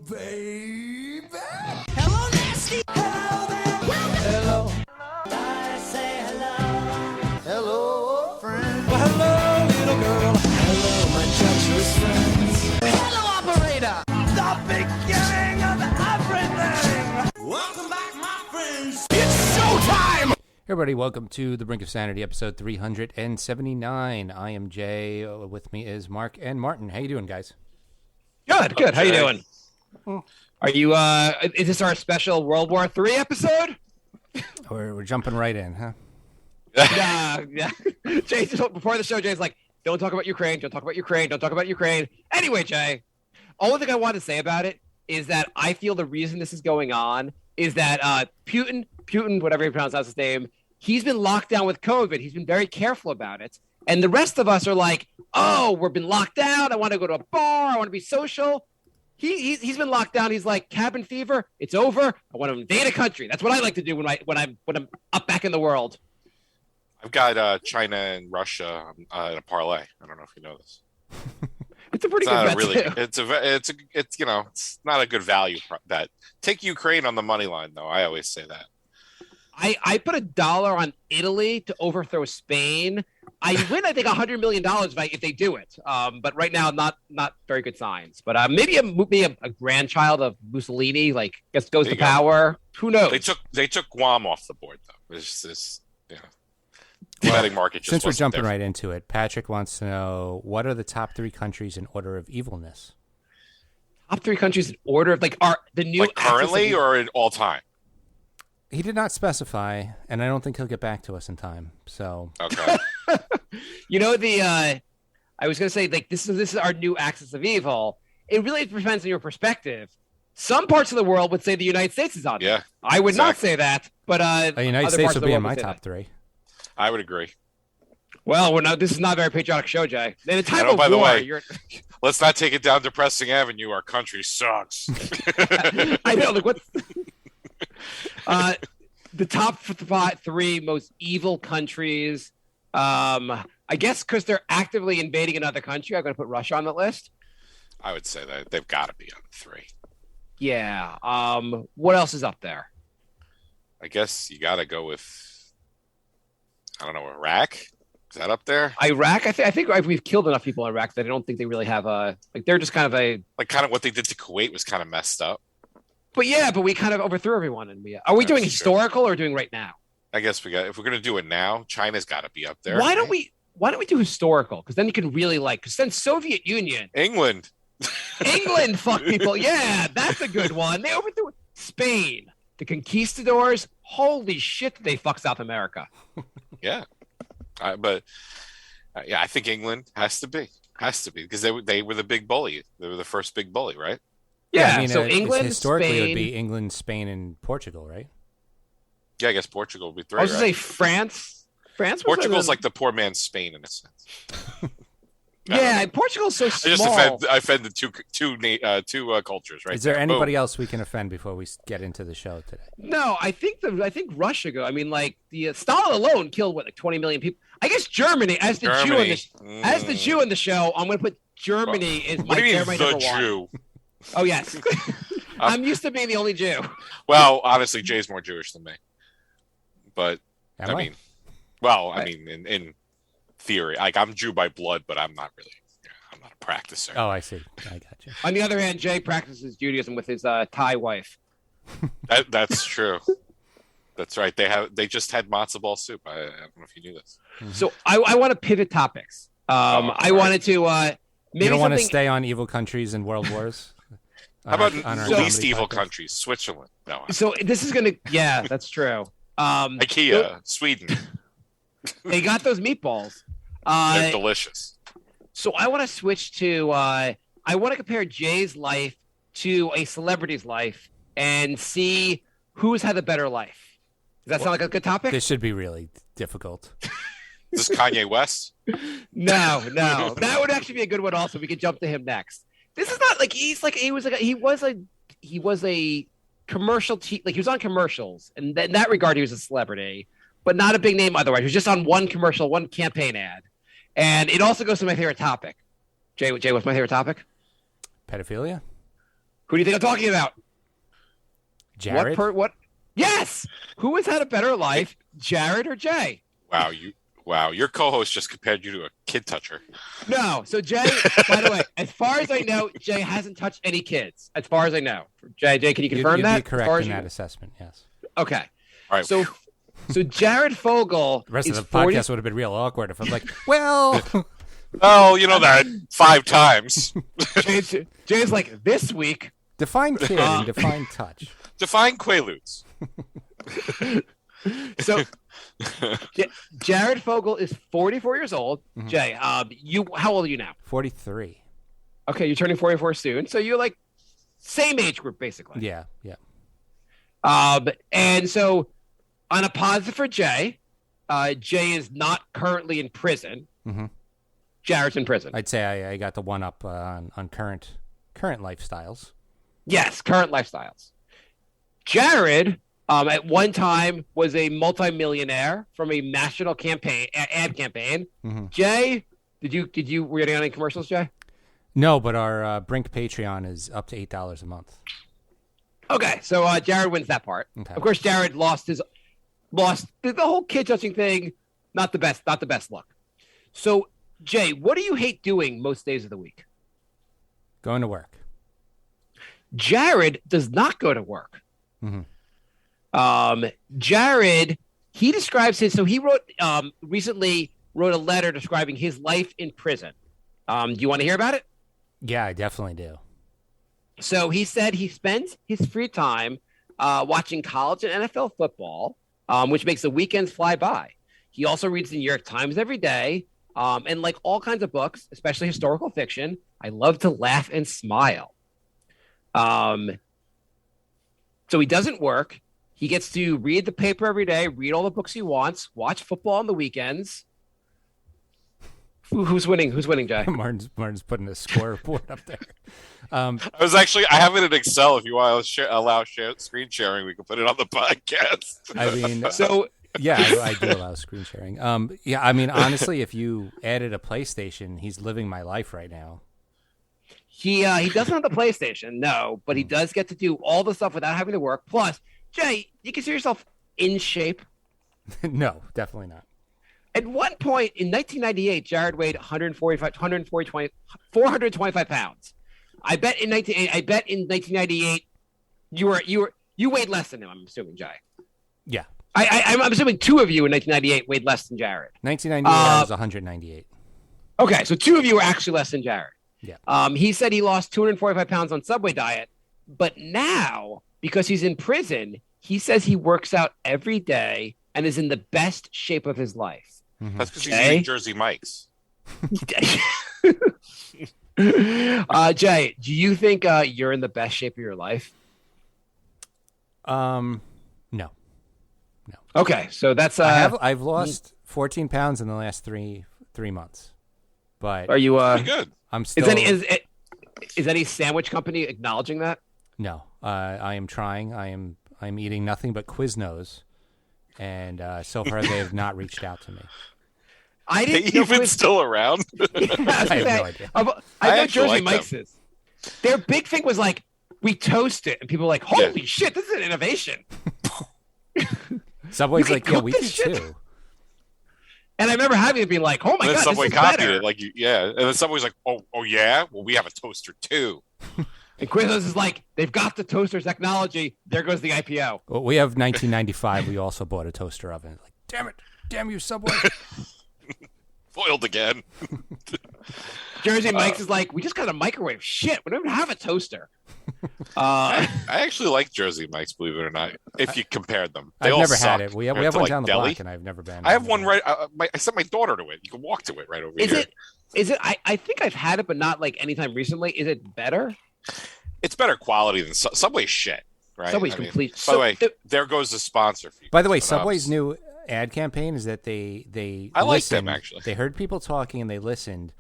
baby. Hello, nasty. Hello there. Hello. I say hello. Hello, friend. Well, hello, little girl. Hello, my treacherous friends. Hello, operator. The beginning of everything. Welcome back, my friends. It's showtime. Hey everybody, welcome to The Brink of Sanity, episode 379. I am Jay. With me is Marc and Martin. How you doing, guys? Good. How you doing? Are you? Is this our special World War III episode? We're jumping right in, huh? Yeah. Jay, before the show, Jay's like, "Don't talk about Ukraine. Don't talk about Ukraine. Don't talk about Ukraine." Anyway, Jay, only thing I want to say about it is that I feel the reason this is going on is that Putin, whatever you pronounce his name, he's been locked down with COVID. He's been very careful about it, and the rest of us are like, "Oh, we've been locked down. I want to go to a bar. I want to be social." He's been locked down. He's like, cabin fever. It's over. I want to invade a country. That's what I like to do when I'm up back in the world. I've got China and Russia in a parlay. I don't know if you know this. It's a pretty good bet too. It's it's not a good value bet. Take Ukraine on the money line though. I always say that. I put $1 on Italy to overthrow Spain. I win, I think, $100 million if they do it. But right now, not very good signs. But maybe a grandchild of Mussolini, like goes to power. Who knows? They took Guam off the board though. It's just the betting market. Just Since we're jumping there. right into it, Patrick wants to know, what are the top 3 countries in order of evilness? Top 3 countries in order of are the new currently or in all time. He did not specify, and I don't think he'll get back to us in time. So okay. I was going to say, like, this is our new axis of evil. It really depends on your perspective. Some parts of the world would say the United States is on there. Yeah, I would not say that, but the United other States parts would of the be world in my would say top that. 3. I would agree. Well, this is not a very patriotic show, Jay. In a time of by the war, way, let's not take it down depressing avenue. Our country sucks. I know. Like, what? The top 3 most evil countries. I guess because they're actively invading another country, I'm going to put Russia on the list. I would say that they've got to be on 3. Yeah. What else is up there? I guess you got to go with, I don't know, Iraq. Is that up there? Iraq. I think we've killed enough people in Iraq that I don't think they really have they're just kind of what they did to Kuwait was kind of messed up. But we kind of overthrew everyone. And are we doing historical or doing right now? I guess if we're going to do it now, China's got to be up there. Why don't we do historical? Because then you can really because then Soviet Union. England, fuck people. Yeah, that's a good one. They overthrew Spain. The conquistadors. Holy shit, did they fuck South America. Yeah. I think England has to be because they were the big bully. They were the first big bully, right? Yeah. I mean, so England, historically, Spain, it would be England, Spain, and Portugal, right? Yeah, I guess Portugal would be 3. I was going to say France. Portugal's like the poor man's Spain in a sense. Yeah, Portugal's so small. I offended two cultures, right? Is there anybody else we can offend before we get into the show today? No, I think Russia go. I mean, like the Stalin alone killed 20 million people. I guess Germany, as the Jew in the show, I'm going to put Germany is my number Jew? 1. Oh yes, I'm used to being the only Jew. Well, honestly, Jay's more Jewish than me, but Am I? in theory, like I'm Jew by blood, but I'm not really. I'm not a practicer. Oh, I see. I got you. On the other hand, Jay practices Judaism with his Thai wife. That's true. That's right. They just had matzo ball soup. I don't know if you knew this. Mm-hmm. So I want to pivot topics. I wanted to. Maybe you don't want to stay on evil countries and world wars? How about least evil podcast? countries? Switzerland. No. So this is gonna. Yeah, that's true. IKEA, Sweden. They got those meatballs. They're delicious. So I want to switch to. I want to compare Jay's life to a celebrity's life and see who's had a better life. Does that sound like a good topic? This should be really difficult. Is this Kanye West? No. That would actually be a good one. Also, we could jump to him next. This is not like he was a commercial he was on commercials, and in that regard he was a celebrity, but not a big name otherwise. He was just on one commercial, one campaign ad. And it also goes to my favorite topic. Jay, what's my favorite topic? Pedophilia? Who do you think I'm talking about? Jared? What? Yes. Who has had a better life, Jared or Jay? Wow, your co-host just compared you to a kid toucher. No. So Jay, by the way, as far as I know, Jay hasn't touched any kids. As far as I know, Jay, can you confirm You'd that? be correct in that assessment, yes. Okay. All right. So Jared Fogle. The rest of is the 40 podcast would have been real awkward if I'm like, well, Oh, you know that 5 times. Jay's like, this week. define kid and define touch. Define Quaaludes. So Jared Fogle is 44 years old. Mhm. Jay, how old are you now? 43. Okay, you're turning 44 soon. So you're like same age group, basically. Yeah, yeah. And so on a positive for Jay, Jay is not currently in prison. Mm-hmm. Jared's in prison. I'd say I got the one up on current lifestyles. Yes, current lifestyles. Jared, at one time, was a multimillionaire from a national ad campaign. Mm-hmm. Jay, were you on any commercials, Jay? No, but our Brink Patreon is up to $8 a month. Okay, so Jared wins that part. Okay. Of course, Jared lost the whole kid touching thing. Not the best look. So, Jay, what do you hate doing most days of the week? Going to work. Jared does not go to work. Mm-hmm. Jared, he describes so he recently wrote a letter describing his life in prison. Do you want to hear about it? Yeah, I definitely do. So he said he spends his free time watching college and NFL football, which makes the weekends fly by. He also reads the New York Times every day, and like all kinds of books, especially historical fiction. I love to laugh and smile. So he doesn't work. He gets to read the paper every day, read all the books he wants, watch football on the weekends. Who's winning? Who's winning, Jay? Martin's putting a scoreboard up there. I have it in Excel. If you want to allow screen sharing, we can put it on the podcast. I mean, So yeah, I do allow screen sharing. Yeah, I mean, honestly, if you added a PlayStation, he's living my life right now. he doesn't have the PlayStation, no, but he does get to do all the stuff without having to work. Plus, Jay, you consider yourself in shape? No, definitely not. At one point in 1998, Jared weighed 425 pounds. I bet in 1998 you weighed less than him. I'm assuming, Jay. Yeah, I'm assuming two of you in 1998 weighed less than Jared. 1998, I was 198. Okay, so two of you were actually less than Jared. Yeah. He said he lost 245 pounds on Subway diet, but now because he's in prison, he says he works out every day and is in the best shape of his life. Mm-hmm. That's because he's eating Jersey Mike's. Jay, do you think you're in the best shape of your life? No. Okay, so that's I've lost 14 pounds in the last three months, but Are you Pretty good. I'm still. is any sandwich company acknowledging that? No, I am trying. I'm eating nothing but Quiznos, and so far they have not reached out to me. I They didn't know even still around. I have no idea. I know actually Jersey like Mike's is. Their big thing was like, we toast it, and people were like, holy shit, this is an innovation. Subway's You like, can yeah, cook we do this shit? too. And I remember having it be like, oh my And then god, Subway this is copied better. it, and then Subway's like, oh yeah, well we have a toaster too. And Quiznos is like, they've got the toaster technology. There goes the IPO. Well, we have 1995. We also bought a toaster oven. Like, damn you, Subway. Foiled again. Jersey Mike's is like, we just got a microwave. Shit, we don't even have a toaster. I actually like Jersey Mike's, believe it or not. If you compared them, they I've all never suck had it. We have compared to, one like, down the deli. block, and I've never been. I have one right. I sent my daughter to it. You can walk to it right over here. Is it? I think I've had it, but not like anytime recently. Is it better? It's better quality than Subway shit, right? Subway's I mean, complete. By the way, there goes the sponsor fee. By the way, But, Subway's new ad campaign is that they I like listened, them, actually. They heard people talking and they listened,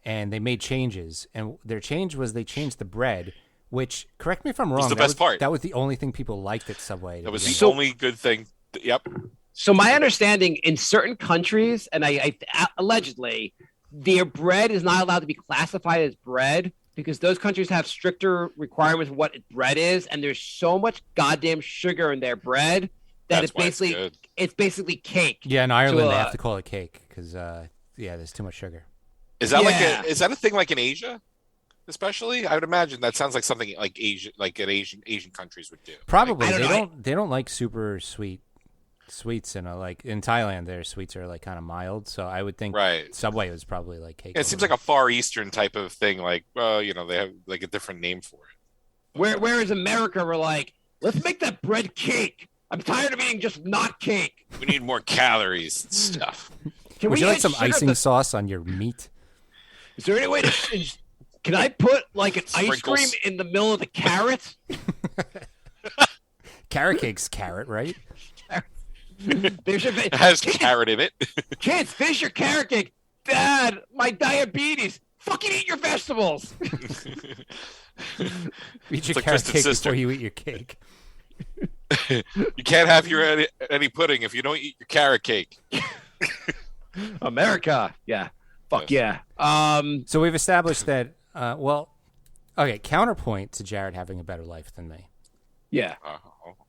and they made changes. And their change was they changed the bread, which, correct me if I'm wrong, the best part. That was the only thing people liked at Subway. that was the only good thing. Yep. So my understanding in certain countries, and I allegedly, their bread is not allowed to be classified as bread because those countries have stricter requirements of what bread is, and there's so much goddamn sugar in their bread that it's basically cake. Yeah, in Ireland they have to call it cake because there's too much sugar. Is that is that a thing like in Asia? Especially, I would imagine that sounds like something like Asian countries would do. Probably they don't like super sweets, and like in Thailand, their sweets are like kind of mild. So I would think Subway was probably like cake. It seems like a Far Eastern type of thing. Like, well, they have like a different name for it. Whereas America, we're like, let's make that bread cake. I'm tired of eating just not cake. We need more calories and stuff. Would you like some icing sauce on your meat? Is there any way to? Can I put like an ice cream in the middle of the carrot? Carrot cake's carrot, right? It has carrot in it. Kids, finish your carrot cake. Dad, my diabetes. Fucking eat your vegetables. Eat your carrot cake before you eat your cake. You can't have your any pudding if you don't eat your carrot cake. America. Yeah. Fuck yeah. So we've established that, counterpoint to Jared having a better life than me. Yeah.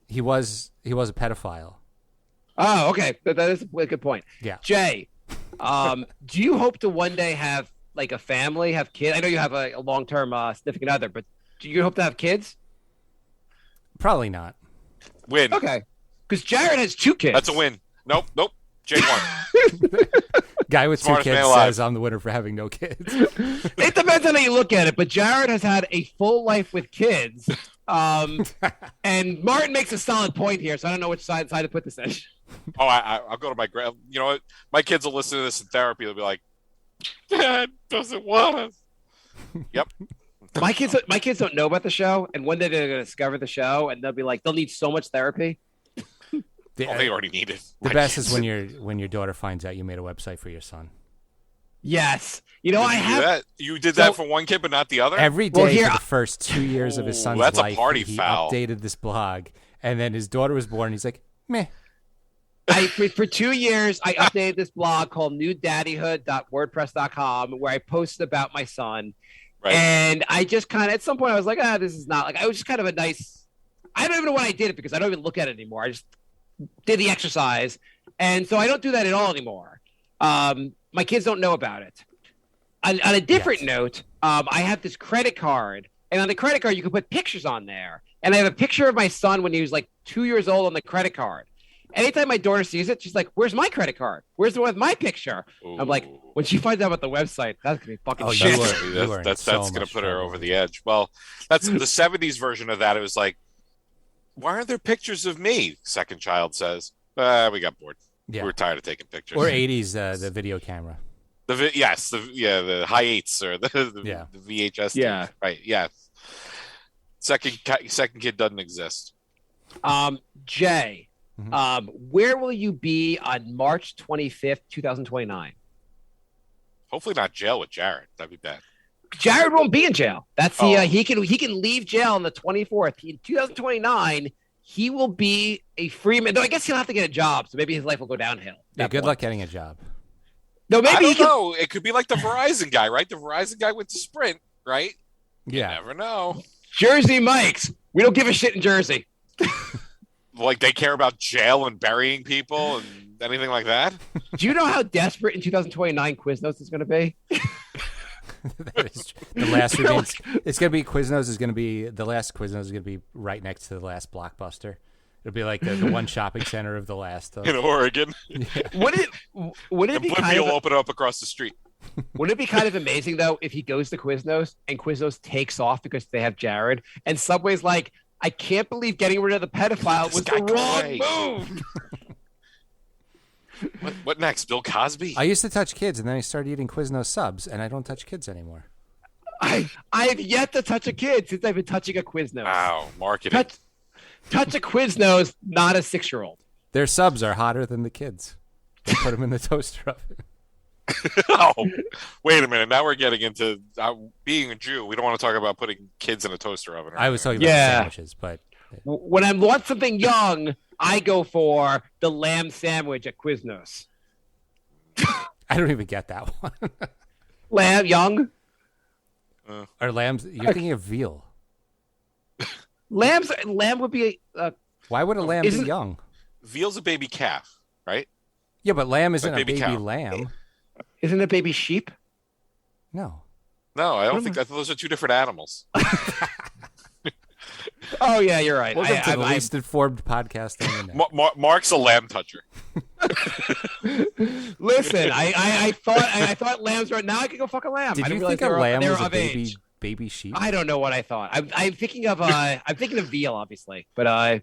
He was a pedophile. Oh, okay. That is a good point. Yeah. Jay, do you hope to one day have like a family, have kids? I know you have a long-term significant other, but do you hope to have kids? Probably not. Win. Okay. Because Jared has 2 kids. That's a win. Nope. Jay won. Guy with Smartest 2 kids man alive. says I'm the winner for having no kids. It depends on how you look at it, but Jared has had a full life with kids. And Martin makes a solid point here, so I don't know which side to put this in. Oh, I'll go to my grand. You know what? My kids will listen to this in therapy. They'll be like, "Dad doesn't want us." Yep. My kids don't know about the show, and one day they're going to discover the show, and they'll be like, they'll need so much therapy. They already need it. The best is when your daughter finds out you made a website for your son. Yes. You did that for one kid, but not the other? Every day for the first 2 years of his son's that's life, a party he foul. updated this blog, and then his daughter was born, and he's like, meh. For 2 years, I updated this blog called newdaddyhood.wordpress.com where I posted about my son. Right. And I just kind of, at some point, I was like, this is not, like, I was just kind of a nice, I don't even know why I did it because I don't even look at it anymore. I just did the exercise. And so I don't do that at all anymore. My kids don't know about it. On a different note, I have this credit card. And on the credit card, you can put pictures on there. And I have a picture of my son when he was like 2 years old on the credit card. Anytime my daughter sees it, she's like, where's my credit card? Where's the one with my picture? Ooh. I'm like, when she finds out about the website, that's going to be fucking shit. That's going to put her over the edge. Well, that's the 70s version of that. It was like, why aren't there pictures of me? Second child says, we got bored. Yeah. We were tired of taking pictures. Or 80s, the video camera. The high 8s or the VHS. Yeah. Tapes. Right. Yeah. Second kid doesn't exist. Jay. Where will you be on March 25th, 2029? Hopefully not jail with Jared. That'd be bad. Jared won't be in jail. That's he can leave jail on the 24th. In 2029, he will be a free man. Though I guess he'll have to get a job, so maybe his life will go downhill. Yeah, good luck getting a job. No, maybe I don't know. It could be like the Verizon guy, right? The Verizon guy went to Sprint, right? Yeah. You never know. Jersey Mike's. We don't give a shit in Jersey. Like they care about jail and burying people and anything like that? Do you know how desperate in 2029 Quiznos is going to be? The last remains. It's going to be Quiznos is going to be the last Quiznos is going to be right next to the last Blockbuster. It'll be like the one shopping center of the last in Oregon. Yeah. Would it be kind of open up across the street? Wouldn't it be kind of amazing though if he goes to Quiznos and Quiznos takes off because they have Jared and Subway's like, I can't believe getting rid of the pedophile was the wrong move. What next? Bill Cosby? I used to touch kids, and then I started eating Quiznos subs, and I don't touch kids anymore. I've yet to touch a kid since I've been touching a Quiznos. Wow, marketing. Touch a Quiznos, not a 6-year-old. Their subs are hotter than the kids. They put them in the toaster oven. Oh, wait a minute. Now we're getting into being a Jew. We don't want to talk about putting kids in a toaster oven. I was talking about sandwiches, but when I want something young, I go for the lamb sandwich at Quiznos. I don't even get that one. Lamb young? Or lambs? You're thinking of veal. Lamb would be. Why would a lamb be young? Veal's a baby calf, right? Yeah, but lamb isn't a baby cow. lamb. Isn't it baby sheep? No. No, I don't think those are two different animals. Oh yeah, you're right. Welcome to the least informed podcast on the net. Marc's a lamb toucher. Listen, I thought lambs were. Now I can go fuck a lamb. Did you think a lamb was a baby sheep? I don't know what I thought. I'm thinking of veal, obviously, but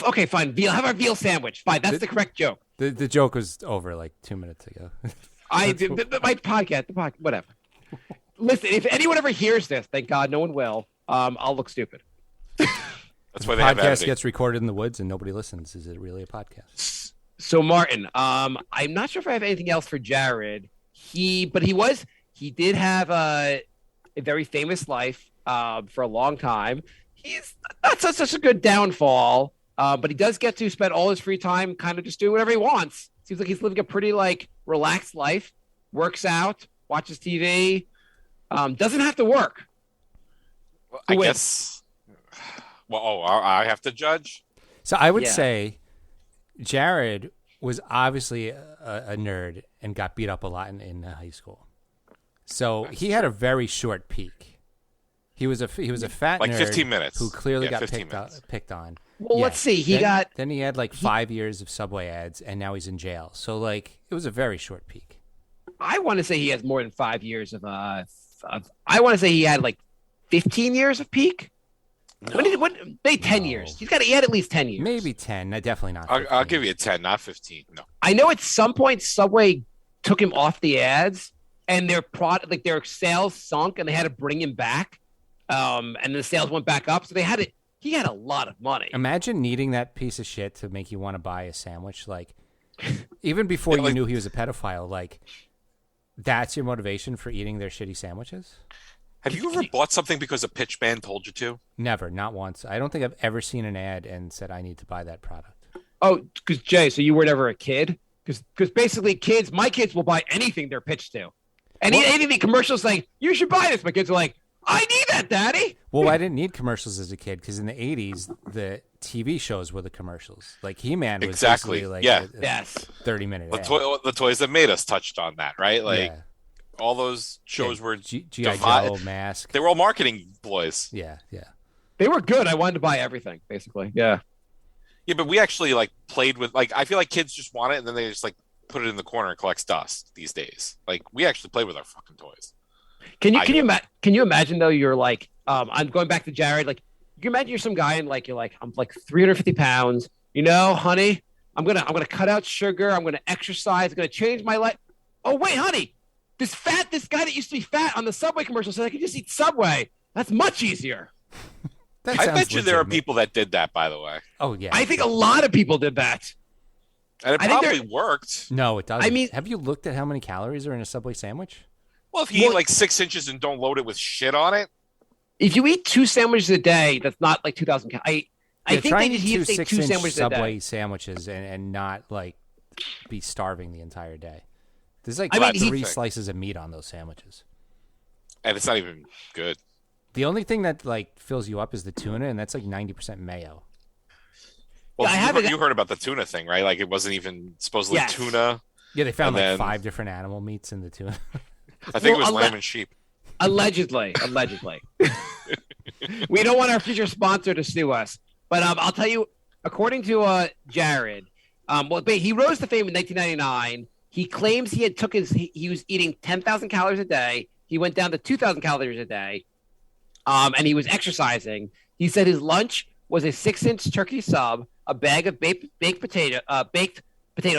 okay, fine. Veal. Have our veal sandwich. Fine, that's the correct joke. The joke was over like 2 minutes ago. My podcast, whatever. Listen, if anyone ever hears this, thank God no one will. I'll look stupid. That's why the they have podcast gets recorded in the woods and nobody listens. Is it really a podcast? So Martin, I'm not sure if I have anything else for Jared. He did have a very famous life for a long time. He's not such a good downfall, but he does get to spend all his free time kind of just doing whatever he wants. Seems like he's living a pretty relaxed life. Works out, watches TV, doesn't have to work. I guess. Well, I have to judge. So I would say Jared was obviously a nerd and got beat up a lot in high school. So he had a very short peak. He was a fat nerd 15 minutes who clearly got picked on. Well, let's see. Then he had 5 years of Subway ads, and now he's in jail. So it was a very short peak. I want to say he has more than 5 years of. I want to say he had 15 years of peak. No. Maybe 10 years. He had at least 10 years. Maybe 10. Definitely not 15. I'll give you a 10, not 15. No. I know at some point Subway took him off the ads, and their their sales sunk, and they had to bring him back. And the sales went back up, so he had a lot of money. Imagine needing that piece of shit to make you want to buy a sandwich. Even before you knew he was a pedophile, that's your motivation for eating their shitty sandwiches? Have you ever bought something because a pitch man told you to? Never, not once. I don't think I've ever seen an ad and said I need to buy that product. Oh, because Jay, so you were never a kid? Because basically my kids will buy anything they're pitched to. Anything the commercials saying, you should buy this. My kids are like, I need that, Daddy. Well, I didn't need commercials as a kid because in the 80s, the TV shows were the commercials. Like He-Man was basically 30-minute ad. The toys that made us touched on that, right? All those shows were G.I. Joe, Mask. They were all marketing ploys. Yeah. They were good. I wanted to buy everything, basically. Yeah. Yeah, but we actually played with I feel like kids just want it and then they just put it in the corner and collects dust these days. We actually play with our fucking toys. Can you imagine though? You're I'm going back to Jared. You can imagine you're some guy and you're I'm 350 pounds. Honey, I'm gonna cut out sugar. I'm gonna exercise. I'm gonna change my life. Oh wait, honey. This guy that used to be fat on the Subway commercial said I could just eat Subway. That's much easier. I bet you there are people that did that, by the way. Oh, yeah. I think a lot of people did that. And it probably worked. No, it doesn't. Have you looked at how many calories are in a Subway sandwich? Well, if you eat 6 inches and don't load it with shit on it. If you eat 2 sandwiches a day, that's not 2,000 calories. I think they just eat 2 sandwiches a day. Subway sandwiches and not be starving the entire day. There's 3 slices of meat on those sandwiches. And it's not even good. The only thing that fills you up is the tuna, and that's 90% mayo. Well, you heard about the tuna thing, right? It wasn't even supposedly tuna. Yeah, they found 5 different animal meats in the tuna. I think it was lamb and sheep. Allegedly. We don't want our future sponsor to sue us. But I'll tell you, according to Jared, he rose to fame in 1999. He claims he was eating 10,000 calories a day. He went down to 2,000 calories a day, and he was exercising. He said his lunch was a 6-inch turkey sub, a bag of baked potato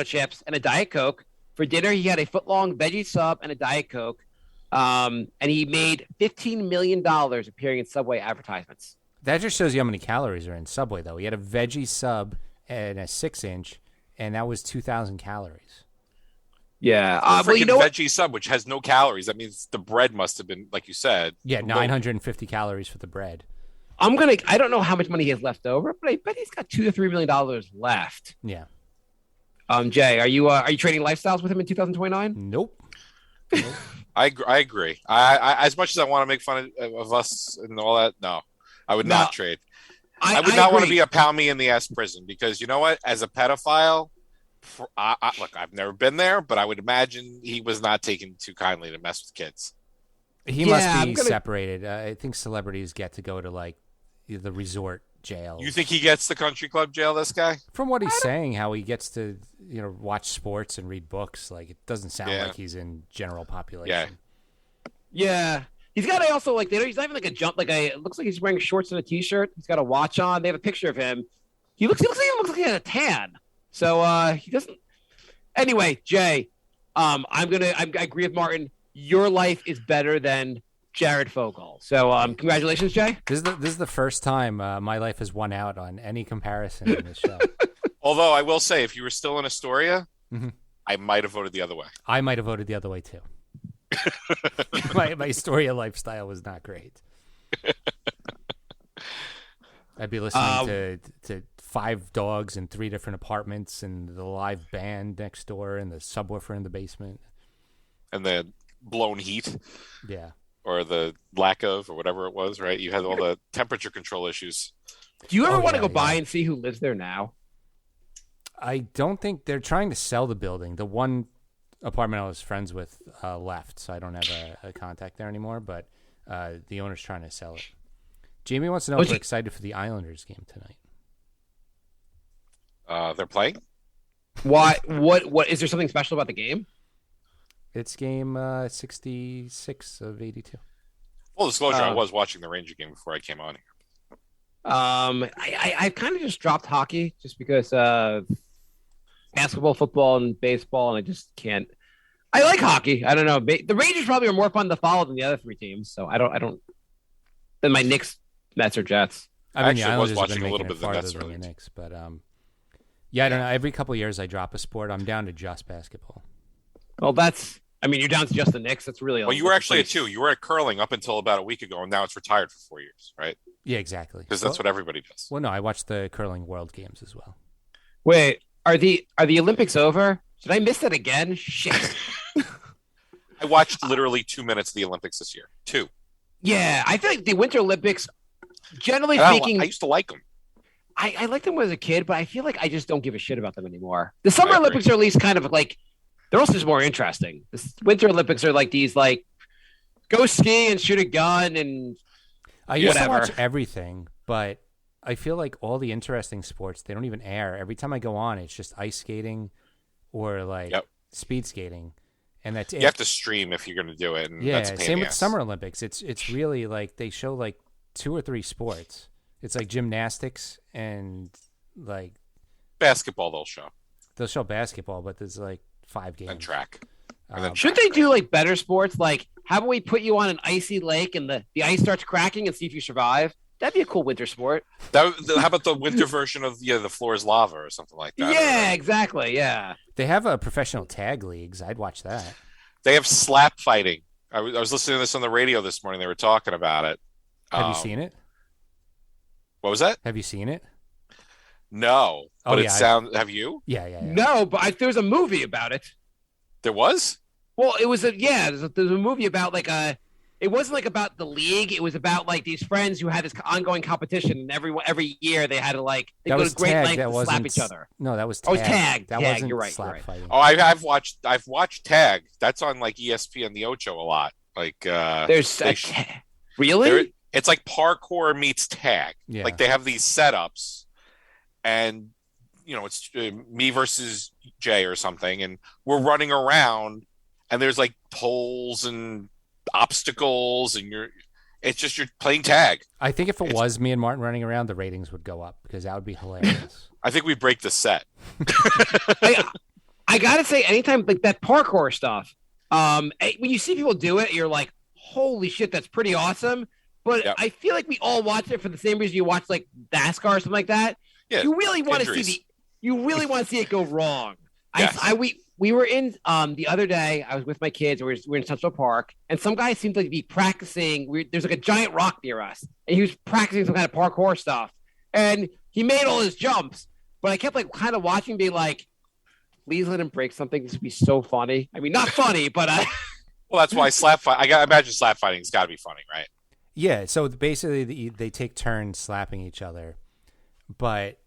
chips, and a Diet Coke. For dinner, he had a foot-long veggie sub and a Diet Coke, and he made $15 million appearing in Subway advertisements. That just shows you how many calories are in Subway, though. He had a veggie sub and a 6-inch, and that was 2,000 calories. Yeah. Veggie sub, which has no calories. That means the bread must have been, like you said. Yeah, 950 calories for the bread. I don't know how much money he has left over, but I bet he's got $2 to $3 million left. Yeah. Jay, are you trading lifestyles with him in 2029? Nope. I agree. I as much as I want to make fun of us and all that, no, I would not trade. I would not want to be a pound me in the ass prison because you know what? As a pedophile, look, I've never been there, but I would imagine he was not taken too kindly to mess with kids. He must be separated. I think celebrities get to go to like the resort jail. You think he gets the country club jail? This guy, from what he's saying, how he gets to watch sports and read books, like it doesn't sound like he's in general population. Yeah. He's got also like he's not even like a jump it looks like he's wearing shorts and a t-shirt. He's got a watch on. They have a picture of him. He looks like he has a tan. So he doesn't. Anyway, Jay, I agree with Martin. Your life is better than Jared Fogle. So congratulations, Jay. This is the first time my life has won out on any comparison in this show. Although I will say, if you were still in Astoria, I might have voted the other way. I might have voted the other way too. my Astoria lifestyle was not great. I'd be listening to 5 dogs in 3 different apartments and the live band next door and the subwoofer in the basement. And the blown heat. Yeah. Or the lack of, or whatever it was, right? You had all the temperature control issues. Do you ever want to go by and see who lives there now? I don't think they're trying to sell the building. The one apartment I was friends with left, so I don't have a contact there anymore, but the owner's trying to sell it. Jamie wants to know if we're excited for the Islanders game tonight. They're playing? Why? What is there something special about the game? It's game 66 of 82. Full disclosure, I was watching the Ranger game before I came on here. I kind of just dropped hockey just because basketball, football, and baseball, and I just can't. I like hockey. I don't know. The Rangers probably are more fun to follow than the other 3 teams, so I don't. Than my Knicks, Mets, or Jets. I mean, the Islanders have been making it farther than the Knicks, but yeah, I don't know. Every couple of years, I drop a sport. I'm down to just basketball. Well, you're down to just the Knicks. That's really. Well, you were actually at 2. You were at curling up until about a week ago, and now it's retired for 4 years, right? Yeah, exactly. Because that's what everybody does. Well, no, I watched the curling World Games as well. Wait, are the Olympics over? Did I miss that again? Shit. I watched literally 2 minutes of the Olympics this year. 2. Yeah, I feel like the Winter Olympics, generally speaking, I used to like them. I liked them as a kid, but I feel like I just don't give a shit about them anymore. The Summer Olympics are at least kind of like, they're also just more interesting. The Winter Olympics are like these, like, go ski and shoot a gun and I used to watch everything, but I feel like all the interesting sports, they don't even air. Every time I go on, it's just ice skating or like speed skating. And that's you have to stream if you're going to do it. And yeah, that's same with Summer Olympics. It's really like they show like 2 or 3 sports. It's like gymnastics and like basketball. They'll show basketball, but there's like 5 games and track. Should they do like better sports? Like, how about we put you on an icy lake and the ice starts cracking and see if you survive? That'd be a cool winter sport. How about the winter version of the floor is lava or something like that? Yeah, exactly. Yeah. They have a professional tag leagues. I'd watch that. They have slap fighting. I was listening to this on the radio this morning. They were talking about it. Have you seen it? What was that? Have you seen it? No. But have you? Yeah. No, but there was a movie about it. There was? Well, it was there's a movie about like it wasn't like about the league. It was about like these friends who had this ongoing competition, and every year they had to like they go to great lengths to slap each other. No, that was tag. Oh, tag. That tag. wasn't You're right. slap fighting. Oh, I've watched tag. That's on like ESPN the Ocho a lot. Like really? It's like parkour meets tag. Yeah. Like they have these setups, and it's me versus Jay or something, and we're running around, and there's like poles and obstacles, and you're playing tag. I think if it was me and Martin running around, the ratings would go up because that would be hilarious. I think we break the set. I gotta say, anytime like that parkour stuff, when you see people do it, you're like, holy shit, that's pretty awesome. But I feel like we all watch it for the same reason you watch like NASCAR or something like that. Yeah, you really want to see it go wrong. Yes. We were in the other day. I was with my kids. We were in Central Park, and some guy seemed to be practicing. There's like a giant rock near us, and he was practicing some kind of parkour stuff. And he made all his jumps, but I kept like kind of watching, being like, "Please let him break something. This would be so funny." I mean, not funny, but Well, that's why slap fight. I imagine slap fighting's got to be funny, right? Yeah, so basically they take turns slapping each other, but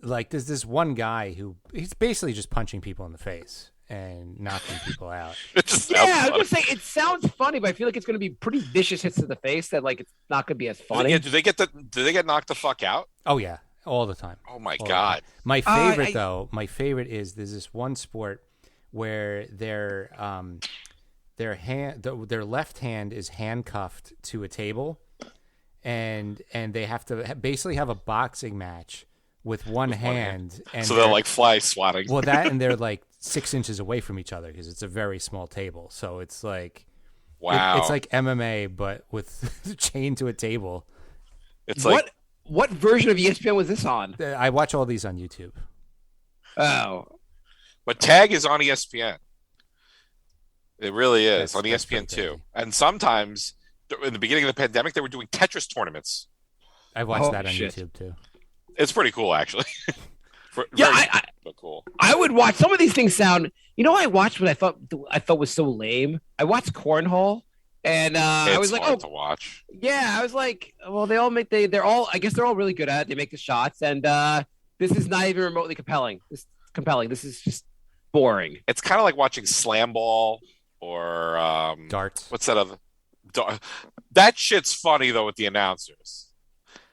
like there's this one guy who he's basically just punching people in the face and knocking people out. I was gonna say it sounds funny, but I feel like it's gonna be pretty vicious hits to the face that like it's not gonna be as funny. Yeah, do they get knocked the fuck out? Oh yeah, all the time. Oh my God. My favorite my favorite is there's this one sport where their left hand is handcuffed to a table, and they have to basically have a boxing match with one hand. And so they're like fly swatting. Well, that and they're like 6 inches away from each other because it's a very small table. So it's like, wow, it's like MMA but with chained to a table. It's like what version of ESPN was this on? I watch all these on YouTube. Oh, but tag is on ESPN. It really is That's on ESPN too. And sometimes in the beginning of the pandemic, they were doing Tetris tournaments. I watched that on shit. YouTube too. It's pretty cool, actually. But cool. I would watch some of these things. I watched what I thought was so lame. I watched Cornhole, and I was like, hard to watch. Yeah, I was like, well, I guess they're all really good at it. They make the shots, and this is not even remotely compelling. This is just boring. It's kind of like watching slam ball or darts. What's that other? That shit's funny though with the announcers.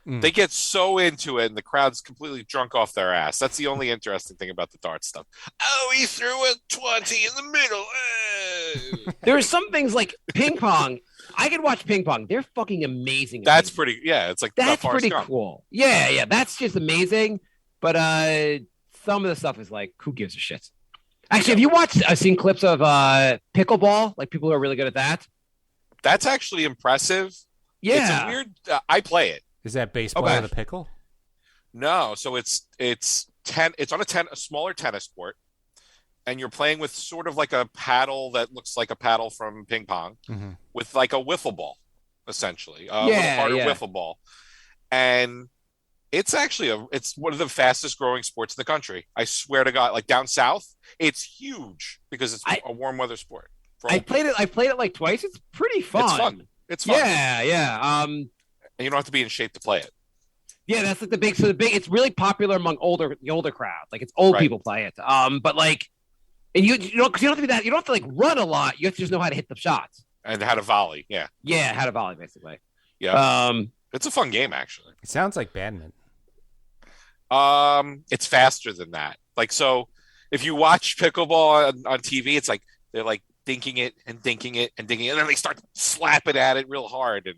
They get so into it, and the crowd's completely drunk off their ass. That's the only interesting thing about the dart stuff. Oh, he threw a 20 in the middle. There are some things like ping pong. I could watch ping pong. They're fucking amazing. That's pretty. Yeah, it's like that's pretty cool. Yeah, that's just amazing. But some of the stuff is like, who gives a shit? Actually, have you watched? I've seen clips of pickleball. Like people who are really good at that. That's actually impressive. Yeah, it's a weird. I play it. Is that baseball with a pickle? No, so it's on a smaller tennis court, and you're playing with sort of like a paddle that looks like a paddle from ping pong, with like a wiffle ball, essentially, a little harder wiffle ball, and it's actually it's one of the fastest growing sports in the country. I swear to God, like down south, it's huge because it's a warm weather sport. I played it like twice. It's pretty fun. It's fun. Yeah. And you don't have to be in shape to play it. Yeah, that's like the big. It's really popular among the older crowd. Like it's old people play it. But like, and you don't have to be that. You don't have to like run a lot. You have to just know how to hit the shots and how to volley. Yeah. Yeah, how to volley basically. Yeah. It's a fun game actually. It sounds like badminton. It's faster than that. Like so, if you watch pickleball on TV, it's like they're like dinking it, and then they start slapping at it real hard and.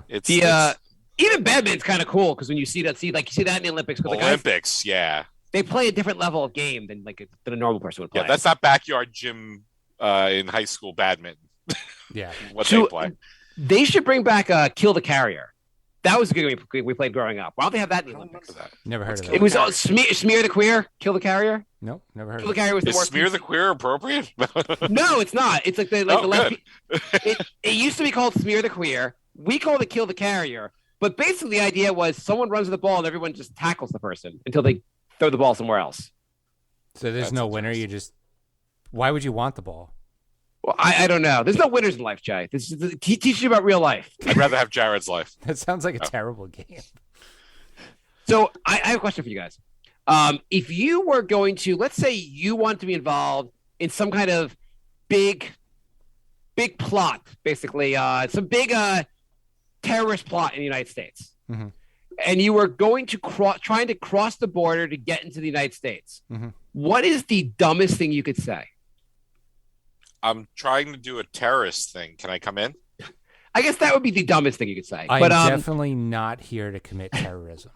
It's even badminton's kind of cool because when you see that in the Olympics. Olympics, they play a different level of game than a normal person would play. Yeah, that's not backyard gym in high school badminton. Yeah, what they play. They should bring back Kill the Carrier. That was a good game we played growing up. Why don't they have that in the Olympics? Never heard of that. It was Smear the Queer, Kill the Carrier. No, never heard. Kill the Carrier was the worst. Smear the Queer appropriate? No, it's not. It's like the left. It used to be called Smear the Queer. We called it Kill the Carrier, but basically the idea was someone runs the ball and everyone just tackles the person until they throw the ball somewhere else. So there's no winner. Why would you want the ball? Well, I don't know. There's no winners in life, Jay. This is teach you about real life. I'd rather have Jared's life. That sounds like a terrible game. So I have a question for you guys. If you were going to, let's say you want to be involved in some kind of big plot, basically, some big terrorist plot in the United States, and you were going to trying to cross the border to get into the United States, what is the dumbest thing you could say? I'm trying to do a terrorist thing. Can I come in? I guess that would be the dumbest thing you could say. I'm definitely not here to commit terrorism.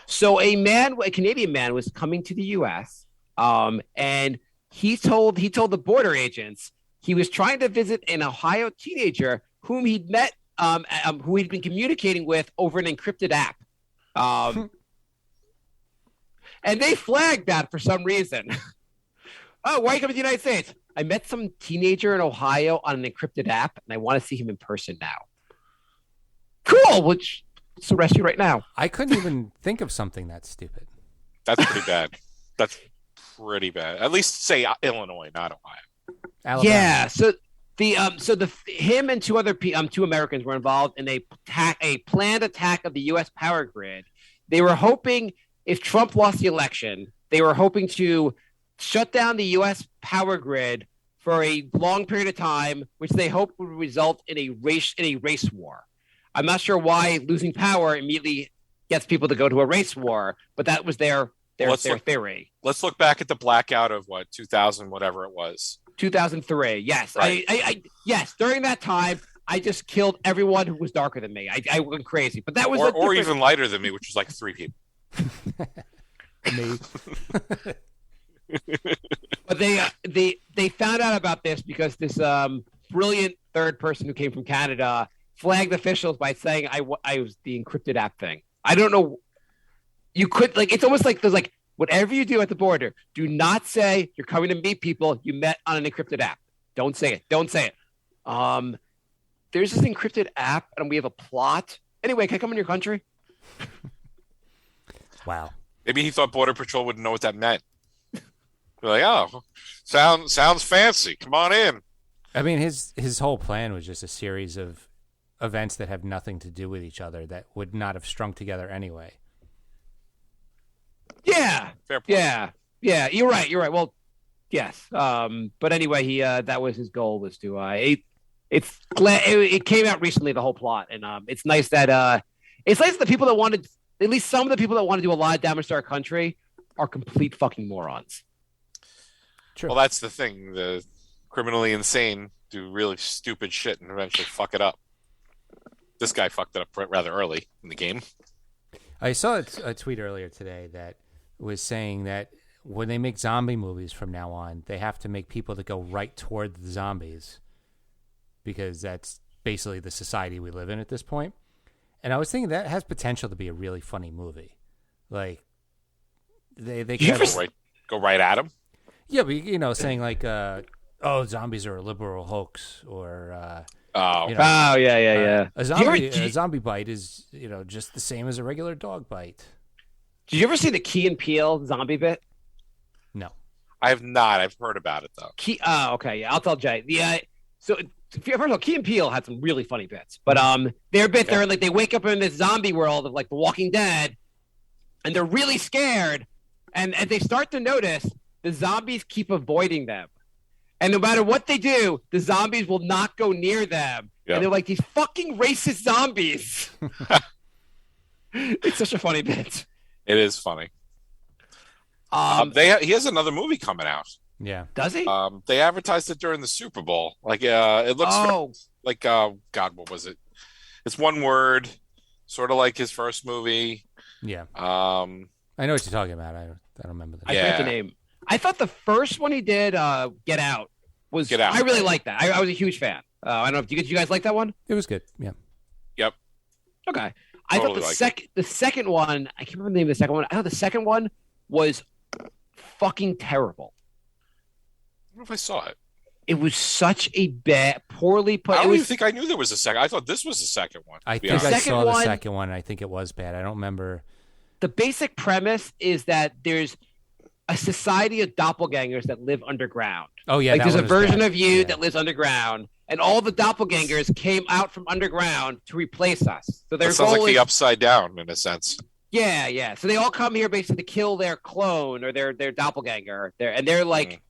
So a Canadian man was coming to the U.S. And he told the border agents he was trying to visit an Ohio teenager whom he'd met, who he'd been communicating with over an encrypted app. And they flagged that for some reason. Oh, why are you coming to the United States? I met some teenager in Ohio on an encrypted app, and I want to see him in person now. Cool. Let's arrest you right now. I couldn't even think of something that stupid. That's pretty bad. That's pretty bad. At least say Illinois, not Ohio. Alabama. Yeah. So him and two Americans were involved in a planned attack of the U.S. power grid. They were hoping, if Trump lost the election, they were hoping to shut down the U.S. power grid for a long period of time, which they hoped would result in a race war. I'm not sure why losing power immediately gets people to go to a race war, but that was their theory. Let's look back at the blackout of 2000, whatever it was. 2003. Yes. Right. Yes. During that time, I just killed everyone who was darker than me. I went crazy, but that was or even lighter than me, which was like 3 people. Me. But they found out about this because this brilliant third person who came from Canada flagged officials by saying I was the encrypted app thing. I don't know. You could it's almost like there's whatever you do at the border, do not say you're coming to meet people you met on an encrypted app. Don't say it. Don't say it. There's this encrypted app and we have a plot. Anyway, can I come in your country? Wow. Maybe he thought Border Patrol wouldn't know what that meant. They're like, oh, sounds fancy. Come on in. I mean, his whole plan was just a series of events that have nothing to do with each other that would not have strung together anyway. Yeah. Fair point. Yeah. You're right. Well, yes. But anyway, he that was his goal, was to it came out recently, the whole plot, and it's nice that the people that wanted, at least some of the people that want to do a lot of damage to our country, are complete fucking morons. True. Well, that's the thing. The criminally insane do really stupid shit and eventually fuck it up. This guy fucked it up rather early in the game. I saw a tweet earlier today that was saying that when they make zombie movies from now on, they have to make people that go right toward the zombies, because that's basically the society we live in at this point. And I was thinking that has potential to be a really funny movie. Like they go right at him. Yeah, but saying zombies are a liberal hoax, or yeah. A zombie bite is just the same as a regular dog bite. Did you ever see the Key and Peele zombie bit? No, I have not. I've heard about it though. Okay, yeah, I'll tell Jay. So first of all, Key and Peele had some really funny bits, but they're they wake up in this zombie world of The Walking Dead, and they're really scared, and they start to notice the zombies keep avoiding them. And no matter what they do, the zombies will not go near them. Yep. And they're like, these fucking racist zombies. It's such a funny bit. It is funny. He has another movie coming out. Yeah. Does he? They advertised it during the Super Bowl. It looks God, what was it? It's one word, sort of like his first movie. Yeah. I know what you're talking about. I don't remember that. I forget the name. I thought the first one he did, Get Out, was. Get Out. I really liked that. I was a huge fan. I don't know if you guys like that one. It was good. Yeah. Yep. Okay. I thought the second one. I can't remember the name of the second one. I thought the second one was fucking terrible. I don't know if I saw it. It was such a bad, poorly put. I don't even think I knew there was a second. I thought this was the second one. I think I saw the second one. And I think it was bad. I don't remember. The basic premise is that there's a society of doppelgangers that live underground. Oh yeah, there's a version of you that lives underground, and all the doppelgangers came out from underground to replace us. So their goal sounds like the Upside Down in a sense. Yeah. So they all come here basically to kill their clone or their doppelganger. They're like.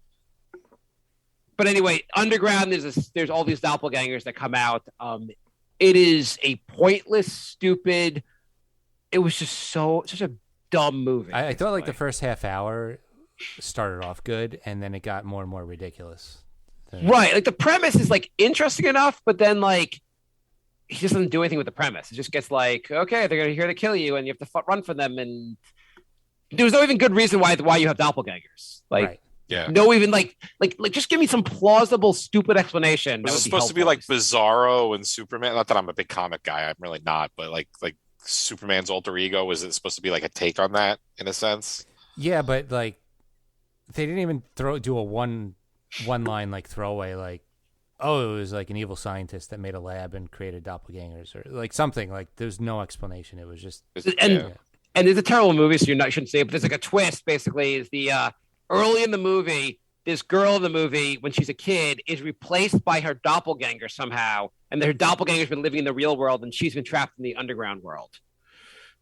But anyway, underground there's all these doppelgangers that come out. It is a pointless, stupid. It was just such a dumb movie. I thought the first half hour started off good, and then it got more and more ridiculous. Right, the premise is interesting enough, but then he just doesn't do anything with the premise. It just gets okay, they're here to kill you, and you have to run from them, and there's no even good reason why you have doppelgangers. Right. Yeah. No, even just give me some plausible, stupid explanation. Was it supposed to be like Bizarro and Superman? Not that I'm a big comic guy, I'm really not, but like Superman's alter ego, was it supposed to be a take on that in a sense? Yeah, but they didn't even do a one line throwaway it was an evil scientist that made a lab and created doppelgangers or something there's no explanation. It was just and it's a terrible movie, so you shouldn't say it, but there's a twist. Basically, is the early in the movie this girl in the movie, when she's a kid, is replaced by her doppelganger somehow, and her doppelganger's been living in the real world, and she's been trapped in the underground world.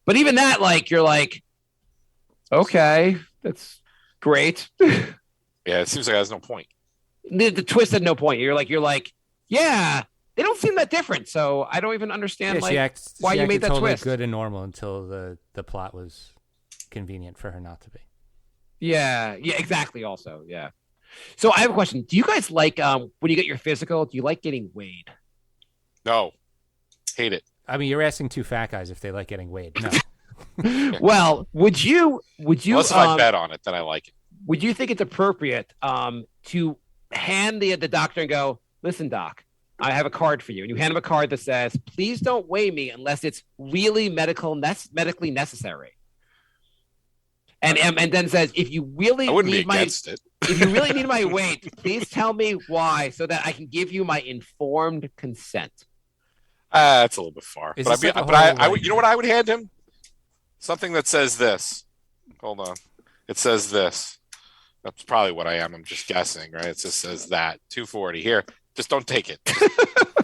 But even that, like, you're like, okay, that's great. Yeah, it seems like it has no point. The twist had no point. You're like, yeah, they don't seem that different, so I don't even understand why you made that totally twist. Good and normal until the plot was convenient for her not to be. Yeah, exactly. Also, yeah. So I have a question. Do you guys like when you get your physical? Do you like getting weighed? No, hate it. I mean, you're asking two fat guys if they like getting weighed. No. Well, would you? Unless if I bet on it, then I like it. Would you think it's appropriate to hand the doctor and go, listen, doc, I have a card for you, and you hand him a card that says, please don't weigh me unless it's really medically necessary. And then says, if you really I wouldn't need be against it. If you really need my weight, please tell me why, so that I can give you my informed consent. That's a little bit far. Is But this like a I whole, would. You know what I would hand him? Something that says this. Hold on. It says this. That's probably what I am. I'm just guessing, right? It just says that 240 here. Just don't take it.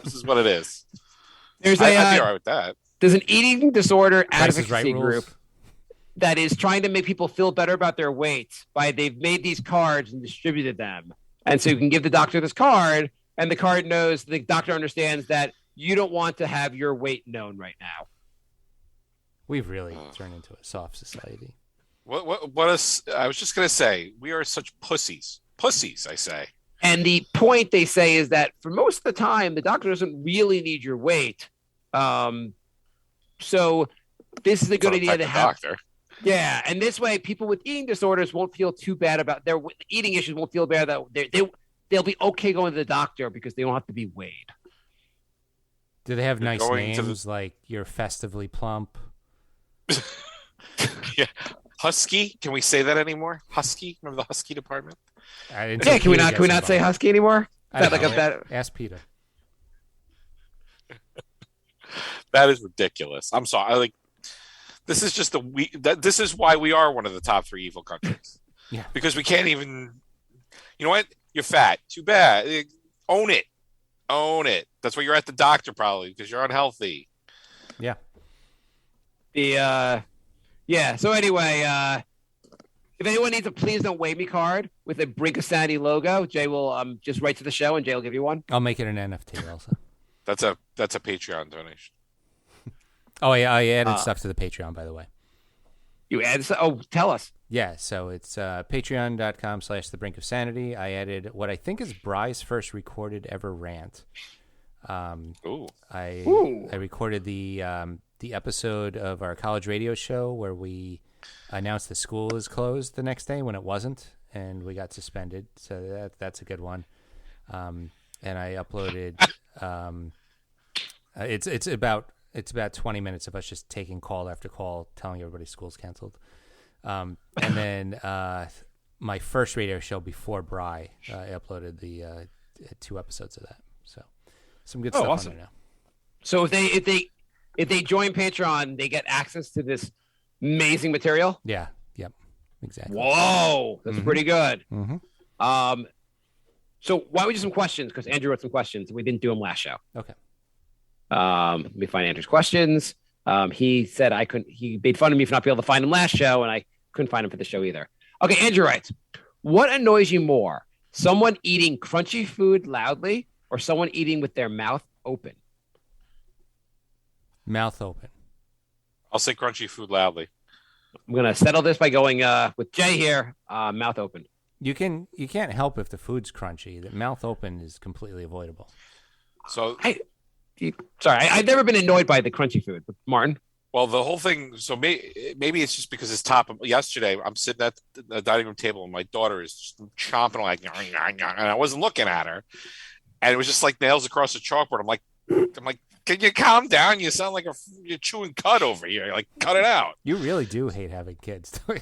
This is what it is. I'd be all right with that. There's an eating disorder Price is advocacy Right group rules? that is trying to make people feel better about their weight they've made these cards and distributed them. And so you can give the doctor this card, and the card knows, the doctor understands that you don't want to have your weight known right now. We've really turned into a soft society. What is? I was just gonna say, we are such pussies. Pussies, I say. And the point they say is that for most of the time, the doctor doesn't really need your weight. So this is a good idea to have. Doctor. Yeah, and this way, people with eating disorders won't feel too bad about their eating issues. Won't feel bad that they'll be okay going to the doctor because they don't have to be weighed. Do they have You're nice going to names like you're festively plump? Yeah, Husky. Can we say that anymore? Husky. Remember the Husky department? Yeah, Can we not say Husky anymore? Is that like a Ask Peter. That is ridiculous. I'm sorry. This is just this is why we are one of the top 3 evil countries. Yeah. Because we can't even. You know what? You're fat. Too bad. Own it. Own it. That's why you're at the doctor probably, because you're unhealthy. Yeah. Yeah. So anyway, if anyone needs a "Please Don't Weigh Me" card with a Brink of Sanity logo, Jay will just write to the show, and Jay will give you one. I'll make it an NFT also. That's a Patreon donation. Oh yeah, I added stuff to the Patreon, by the way. You added? Oh, tell us. Yeah, so it's patreon.com/thebrinkofsanity. I added what I think is Bry's first recorded ever rant. Ooh. I recorded the episode of our college radio show where we announced the school is closed the next day when it wasn't, and we got suspended. So that's a good one. And I uploaded. It's about 20 minutes of us just taking call after call, telling everybody school's canceled. And then my first radio show before Bry, I uploaded the 2 episodes of that. So some good stuff awesome. on there now. So if they join Patreon, they get access to this amazing material. Yeah. Yep. Exactly. Whoa, that's pretty good. Mm-hmm. So why don't we do some questions? Because Andrew wrote some questions, and we didn't do them last show. Okay. Let me find Andrew's questions. He said he made fun of me for not being able to find him last show, and I couldn't find him for the show either. Okay, Andrew writes, what annoys you more? Someone eating crunchy food loudly or someone eating with their mouth open? Mouth open. I'll say crunchy food loudly. I'm going to settle this by going with Jay here, mouth open. You can't help if the food's crunchy. The mouth open is completely avoidable. So I've never been annoyed by the crunchy food. But Martin? Well, the whole thing, so maybe it's just because it's top. Yesterday, I'm sitting at the dining room table, and my daughter is just chomping like, and I wasn't looking at her. And it was just like nails across the chalkboard. I'm like, can you calm down? You sound like you're chewing cud over here. Like, cut it out. You really do hate having kids. They're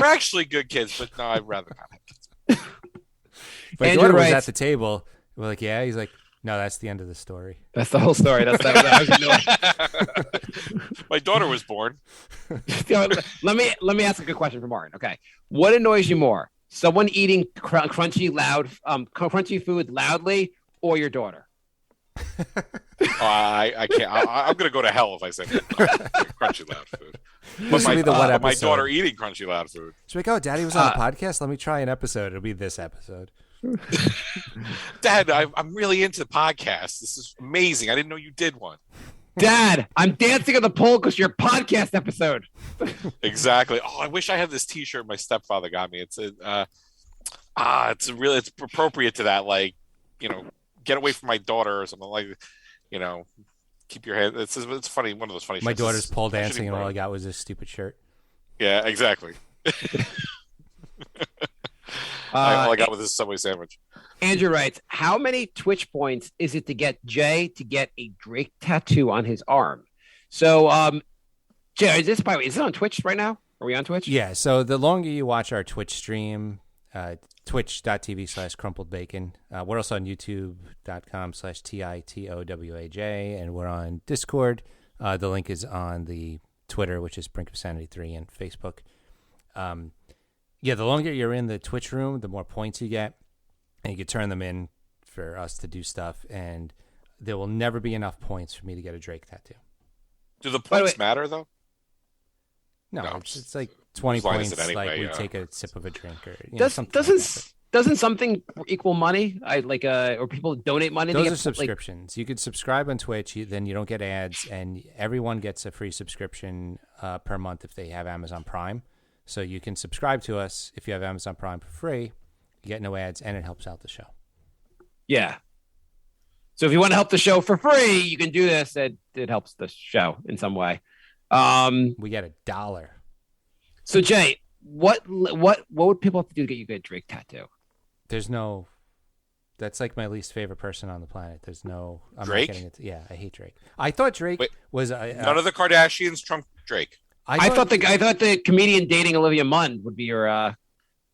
actually good kids, but no, I'd rather not have kids. My daughter was at the table. We're like, yeah. He's like, no, that's the end of the story. That's the whole story. That was annoying. My daughter was born. Let me ask a good question for Martin. Okay. What annoys you more? someone eating crunchy food loudly, or your daughter? I can't. I'm going to go to hell if I say crunchy loud food. This will be the one my episode. daughter eating crunchy loud food. Should we go? Daddy was on a podcast. Let me try an episode. It'll be this episode. Dad, I'm really into podcasts. This is amazing. I didn't know you did one. Dad, I'm dancing on the pole because your podcast episode. Exactly. Oh, I wish I had this T-shirt my stepfather got me. It's appropriate to that. Like, get away from my daughter or something like, keep your head. It's funny. One of those funny. My shirts. daughter's pole dancing, and all I got was this stupid shirt. Yeah, exactly. All I got was this Subway sandwich. Andrew writes, how many Twitch points is it to get Jay to get a Drake tattoo on his arm? So, Jay, is it on Twitch right now? Are we on Twitch? Yeah, so the longer you watch our Twitch stream, twitch.tv/crumpledbacon. We're also on youtube.com/TITOWAJ, and we're on Discord. The link is on the Twitter, which is Brink of Sanity 3, and Facebook. Yeah, the longer you're in the Twitch room, the more points you get, and you can turn them in for us to do stuff, and there will never be enough points for me to get a Drake tattoo. Do the points matter, though? No, it's like 20 points, anyway, like we take a sip of a drink or something. Doesn't something equal money? Or people donate money? Those are subscriptions. You could subscribe on Twitch, then you don't get ads, and everyone gets a free subscription per month if they have Amazon Prime. So you can subscribe to us if you have Amazon Prime for free. You get no ads, and it helps out the show. Yeah. So if you want to help the show for free, you can do this. It helps the show in some way. We get $1. So Jay, what would people have to do to get you a good Drake tattoo? There's no. That's like my least favorite person on the planet. There's no. I'm Drake? Not getting it. Yeah, I hate Drake. I thought Drake was none of the Kardashians trump Drake. I thought the comedian dating Olivia Munn would be your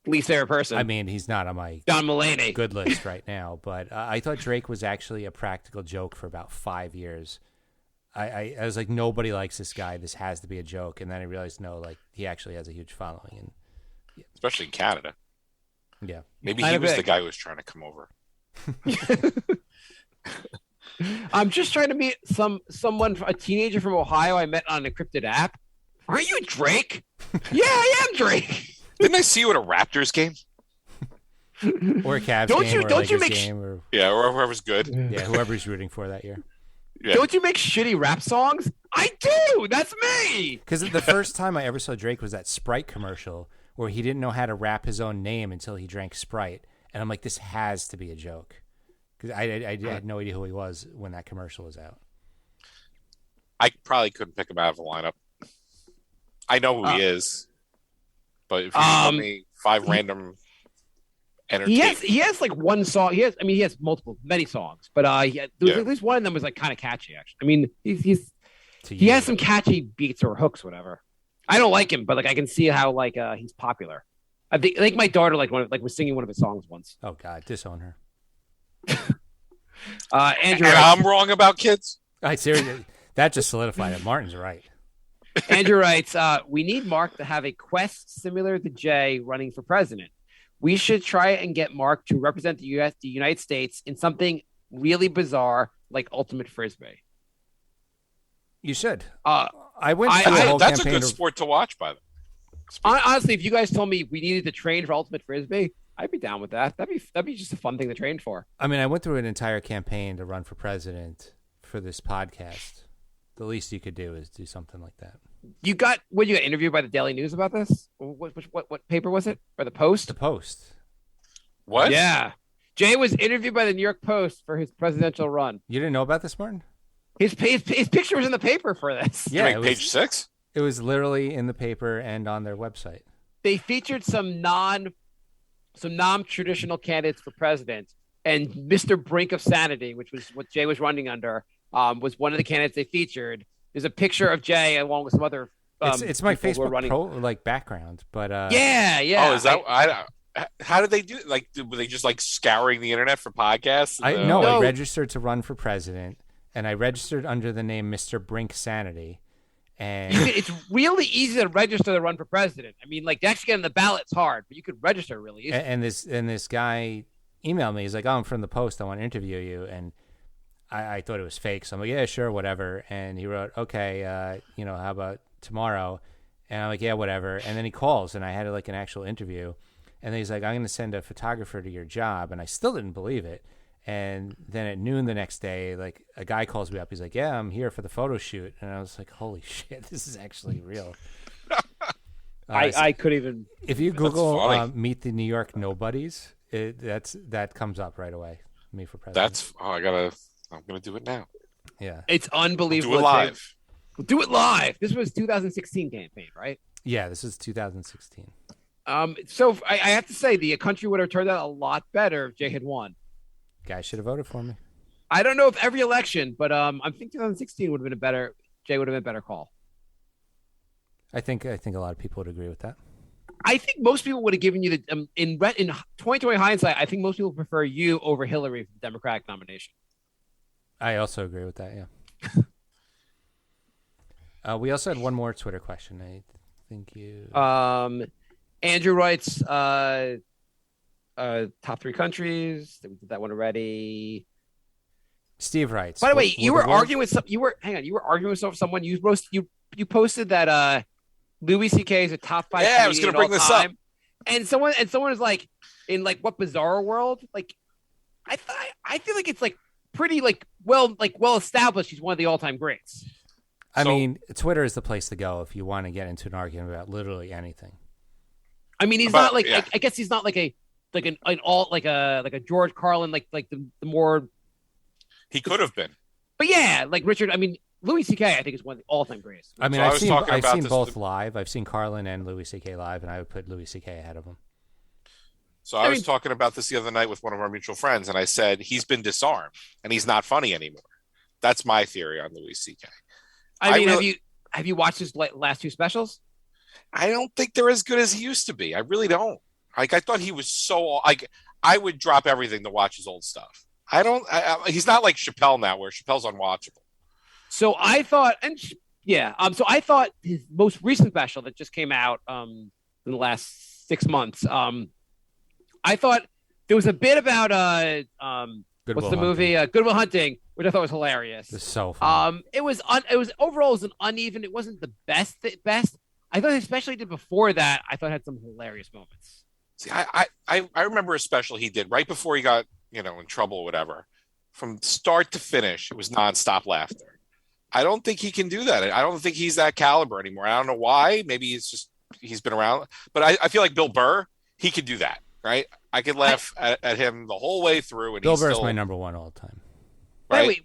least favorite person. I mean, he's not on my Don Mulaney good list right now, but I thought Drake was actually a practical joke for about 5 years. I was like, nobody likes this guy. This has to be a joke. And then I realized, no, like he actually has a huge following, and Especially in Canada. Yeah, maybe he was the guy who was trying to come over. I'm just trying to meet a teenager from Ohio I met on an encrypted app. Are you Drake? Yeah, I am Drake. Didn't I see you at a Raptors game? Or a Cavs game, or a Lakers game, or whoever's good. Yeah, whoever's rooting for that year. Yeah. Don't you make shitty rap songs? I do. That's me. Because the first time I ever saw Drake was that Sprite commercial where he didn't know how to rap his own name until he drank Sprite, and I'm like, this has to be a joke, because I had no idea who he was when that commercial was out. I probably couldn't pick him out of the lineup. I know who he is, but if you tell me 5 random entertainment, he has like one song. He has many songs, but at least one of them was like kind of catchy. Actually, I mean, he has some catchy beats or hooks, whatever. I don't like him, but like I can see how like he's popular. I think my daughter was singing one of his songs once. Oh God, disown her. Andrew, and I'm wrong about kids. I seriously, that just solidified it. Martin's right. Andrew writes, we need Marc to have a quest similar to Jay running for president. We should try and get Marc to represent the United States in something really bizarre like Ultimate Frisbee. You should. I went through a whole that's campaign. A good sport to watch, by the way. Honestly, if you guys told me we needed to train for Ultimate Frisbee, I'd be down with that. That'd be just a fun thing to train for. I mean, I went through an entire campaign to run for president for this podcast. The least you could do is do something like that. You got interviewed by the Daily News about this? What paper was it? Or the Post? The Post. What? Yeah. Jay was interviewed by the New York Post for his presidential run. You didn't know about this, Martin? His picture was in the paper for this. Yeah, page 6? It was literally in the paper and on their website. They featured some non-traditional candidates for president, and Mr. Brink of Sanity, which was what Jay was running under, was one of the candidates they featured. There's a picture of Jay along with some other. It's my Facebook background, but yeah. Oh, is that? How did they do it? Like, were they just like scouring the internet for podcasts? No, I registered to run for president, and I registered under the name Mr. Brink Sanity, And it's really easy to register to run for president. I mean, like, actually getting the ballot's hard, but you could register really easy. and this guy emailed me. He's like, "Oh, I'm from the Post. I want to interview you." And I thought it was fake, so I'm like, "Yeah, sure, whatever." And he wrote, "Okay, how about tomorrow?" And I'm like, "Yeah, whatever." And then he calls, and I had like an actual interview. And then he's like, "I'm going to send a photographer to your job," and I still didn't believe it. And then at noon the next day, like a guy calls me up. He's like, "Yeah, I'm here for the photo shoot." And I was like, "Holy shit, this is actually real." I could even. If you Google "meet the New York nobodies," that comes up right away. Me for president. I'm gonna do it now. Yeah, it's unbelievable. We'll do it live. We'll do it live. This was 2016 campaign, right? Yeah, this is 2016. So I have to say the country would have turned out a lot better if Jay had won. Guys should have voted for me. I don't know if every election, but I think 2016 would have been Jay would have been a better call. I think a lot of people would agree with that. I think most people would have given you the in 2020 hindsight. I think most people prefer you over Hillary for the Democratic nomination. I also agree with that. Yeah. We also had one more Twitter question. I think you. Andrew writes, top 3 countries. We did that one already. Steve writes. By the way, you were arguing with someone. You posted that Louis C.K. is a top 5. Yeah, I was going to bring this up. And someone was like, in like what bizarre world? Like, I feel like it's like pretty well established. He's one of the all-time greats. I mean, Twitter is the place to go if you want to get into an argument about literally anything. I mean, he's not like I guess he's not like a George Carlin like the more. He could have been. But yeah, like Richard. I mean, Louis C.K. I think is one of the all-time greatest. I mean, I've seen both live. I've seen Carlin and Louis C.K. live, and I would put Louis C.K. ahead of him. So I was talking about this the other night with one of our mutual friends, and I said he's been disarmed and he's not funny anymore. That's my theory on Louis C.K. I mean, have you watched his last 2 specials? I don't think they're as good as he used to be. I really don't. Like, I thought he was so like I would drop everything to watch his old stuff. He's not like Chappelle now, where Chappelle's unwatchable. So I thought, so I thought his most recent special that just came out in the last 6 months. I thought there was a bit about what's the movie Good Will Hunting, which I thought was hilarious. It's so funny. It was overall it was an uneven. It wasn't the best. I thought especially did before that. I thought had some hilarious moments. See, I remember a special he did right before he got in trouble or whatever. From start to finish, it was nonstop laughter. I don't think he can do that. I don't think he's that caliber anymore. I don't know why. Maybe it's just he's been around. But I feel like Bill Burr, he could do that, right? I could laugh at him the whole way through. And Bill Burr's my number 1 all time. Right?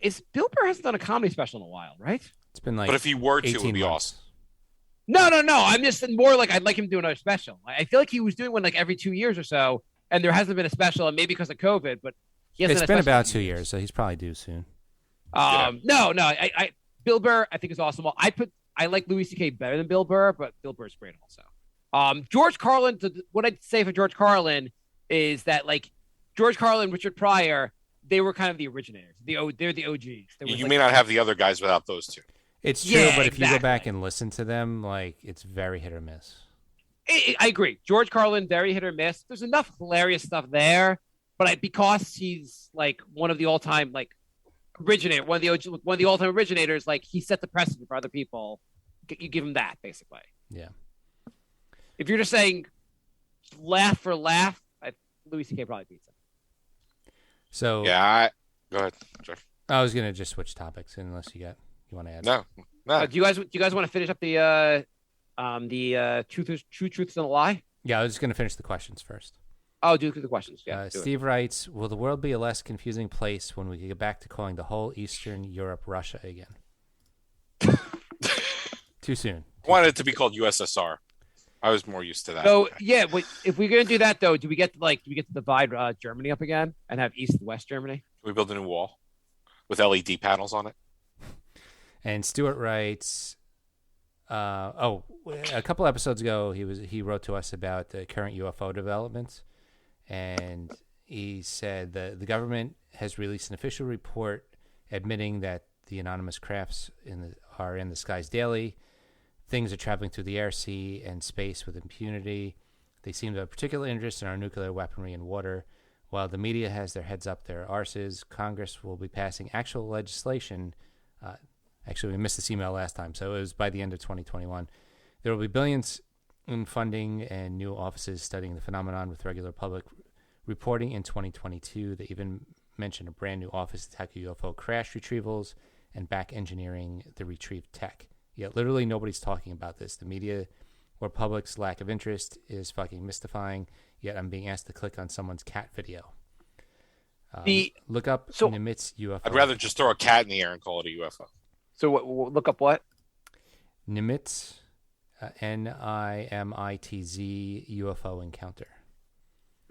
Wait, Bill Burr hasn't done a comedy special in a while, right? It's been like. But if he were to, it would be awesome. No. I'm just more like I'd like him to do another special. I feel like he was doing one like every 2 years or so, and there hasn't been a special, and maybe because of COVID. But it's been about 2 years, so he's probably due soon. No. Bill Burr, I think is awesome. I like Louis C.K. better than Bill Burr, but Bill Burr's great also. George Carlin. What I'd say for George Carlin is that like George Carlin, Richard Pryor, they were kind of the originators. They're the OGs. You may not have the other guys without those 2. It's true, but if you go back and listen to them, like it's very hit or miss. I agree. George Carlin, very hit or miss. There's enough hilarious stuff there, but because he's like one of the all-time like originator, one of the all-time originators, like he set the precedent for other people. You give him that basically. Yeah. If you're just saying laugh for laugh, Louis C.K. probably beats him. So yeah, go ahead, Jeff. I was gonna just switch topics unless you want to add. No. Do you guys want to finish up the true truths and a lie? Yeah, I was just gonna finish the questions first. Oh, do the questions. Yeah. Steve writes, "Will the world be a less confusing place when we get back to calling the whole Eastern Europe Russia again?" Too soon. I wanted it to be called USSR. I was more used to that. So yeah, if we're gonna do that though, do we get to divide Germany up again and have East and West Germany? Can we build a new wall with LED panels on it? And Stuart writes, a couple episodes ago, he wrote to us about the current UFO developments, and he said that the government has released an official report admitting that The anonymous crafts are in the skies daily. Things are traveling through the air, sea, and space with impunity. They seem to have particular interest in our nuclear weaponry and water. While the media has their heads up their arses, Congress will be passing actual legislation. Actually, we missed this email last time, so it was by the end of 2021. There will be billions in funding and new offices studying the phenomenon with regular public reporting in 2022. They even mentioned a brand new office to tackle UFO crash retrievals and back engineering the retrieved tech. Yet literally nobody's talking about this. The media or public's lack of interest is fucking mystifying, yet I'm being asked to click on someone's cat video. Look up Nimitz UFO. I'd rather just throw a cat in the air and call it a UFO. So look up what? Nimitz, Nimitz UFO encounter.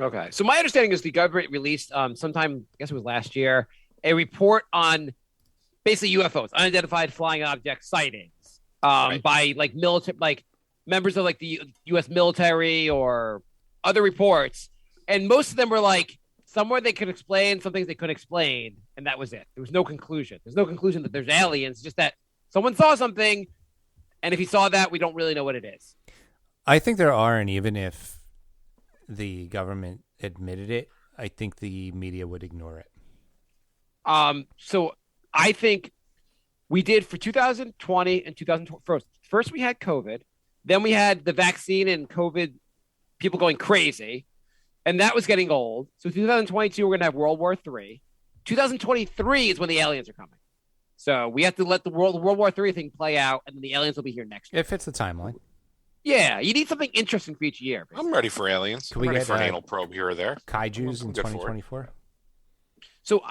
Okay. So my understanding is the government released sometime, I guess it was last year, a report on basically UFOs, unidentified flying object sightings by like military, like members of like the U.S. military or other reports. And most of them were like somewhere they could explain, some things they couldn't explain. And that was it. There was no conclusion. There's no conclusion that there's aliens, just that someone saw something. And if he saw that, we don't really know what it is. I think there are, and even if the government admitted it, I think the media would ignore it. So I think we did for 2020 and 2020. First we had COVID, then we had the vaccine and COVID, people going crazy, and that was getting old. So 2022, we're going to have World War III. 2023 is when the aliens are coming. So we have to let the World War III thing play out, and then the aliens will be here next year. It fits the timeline. Yeah, you need something interesting for each year. I'm ready for aliens. Can we ready get for an anal probe here or there? Kaijus in 2024. So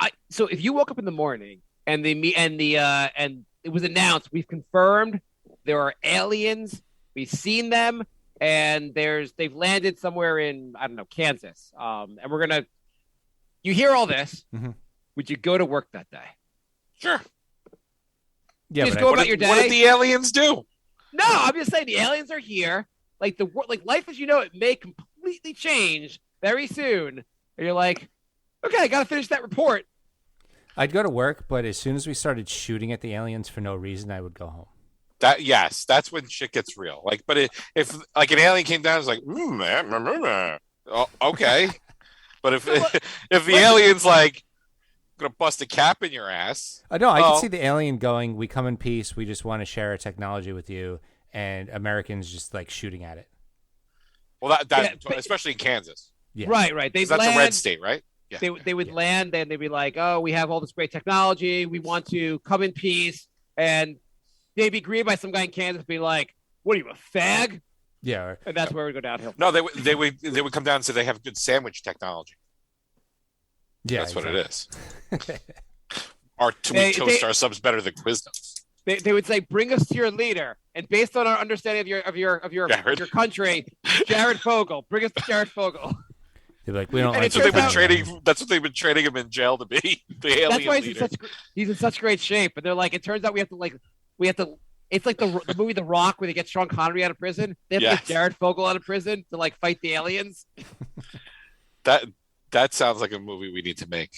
if you woke up in the morning and it was announced, we've confirmed there are aliens, we've seen them, and they've landed somewhere in, I don't know, Kansas. And you hear all this. Mm-hmm. Would you go to work that day? Sure. Yeah, just go about your day. What did the aliens do? No, I'm just saying the aliens are here. Like life as you know it may completely change very soon. And you're like, okay, I got to finish that report. I'd go to work, but as soon as we started shooting at the aliens for no reason, I would go home. That's when shit gets real. Like, but if like an alien came down, it's like, okay. But if the alien's like gonna bust a cap in your ass, no, I can see the alien going, "We come in peace. We just want to share our technology with you," and Americans just like shooting at it. Well, that especially in Kansas. Yeah. Right. That's a red state, right? Yeah. They would land and they'd be like, "Oh, we have all this great technology. We want to come in peace." And they'd be greeted by some guy in Kansas, be like, "What are you, a fag?" Yeah, and that's where we go downhill. No, they would come down and say they have good sandwich technology. Yeah, that's exactly what it is. We toast our subs better than Quiznos. They would say, "Bring us to your leader," and based on our understanding of your country, Jared Fogle, bring us to Jared Fogle. They're like, we don't. That's what they've been training. That's what they've been training him in jail to be. The alien that's why leader. He's in such great shape. And they're like, it turns out we have to. It's like the movie The Rock where they get Sean Connery out of prison. They have to get Jared Fogle out of prison to like fight the aliens. That sounds like a movie we need to make.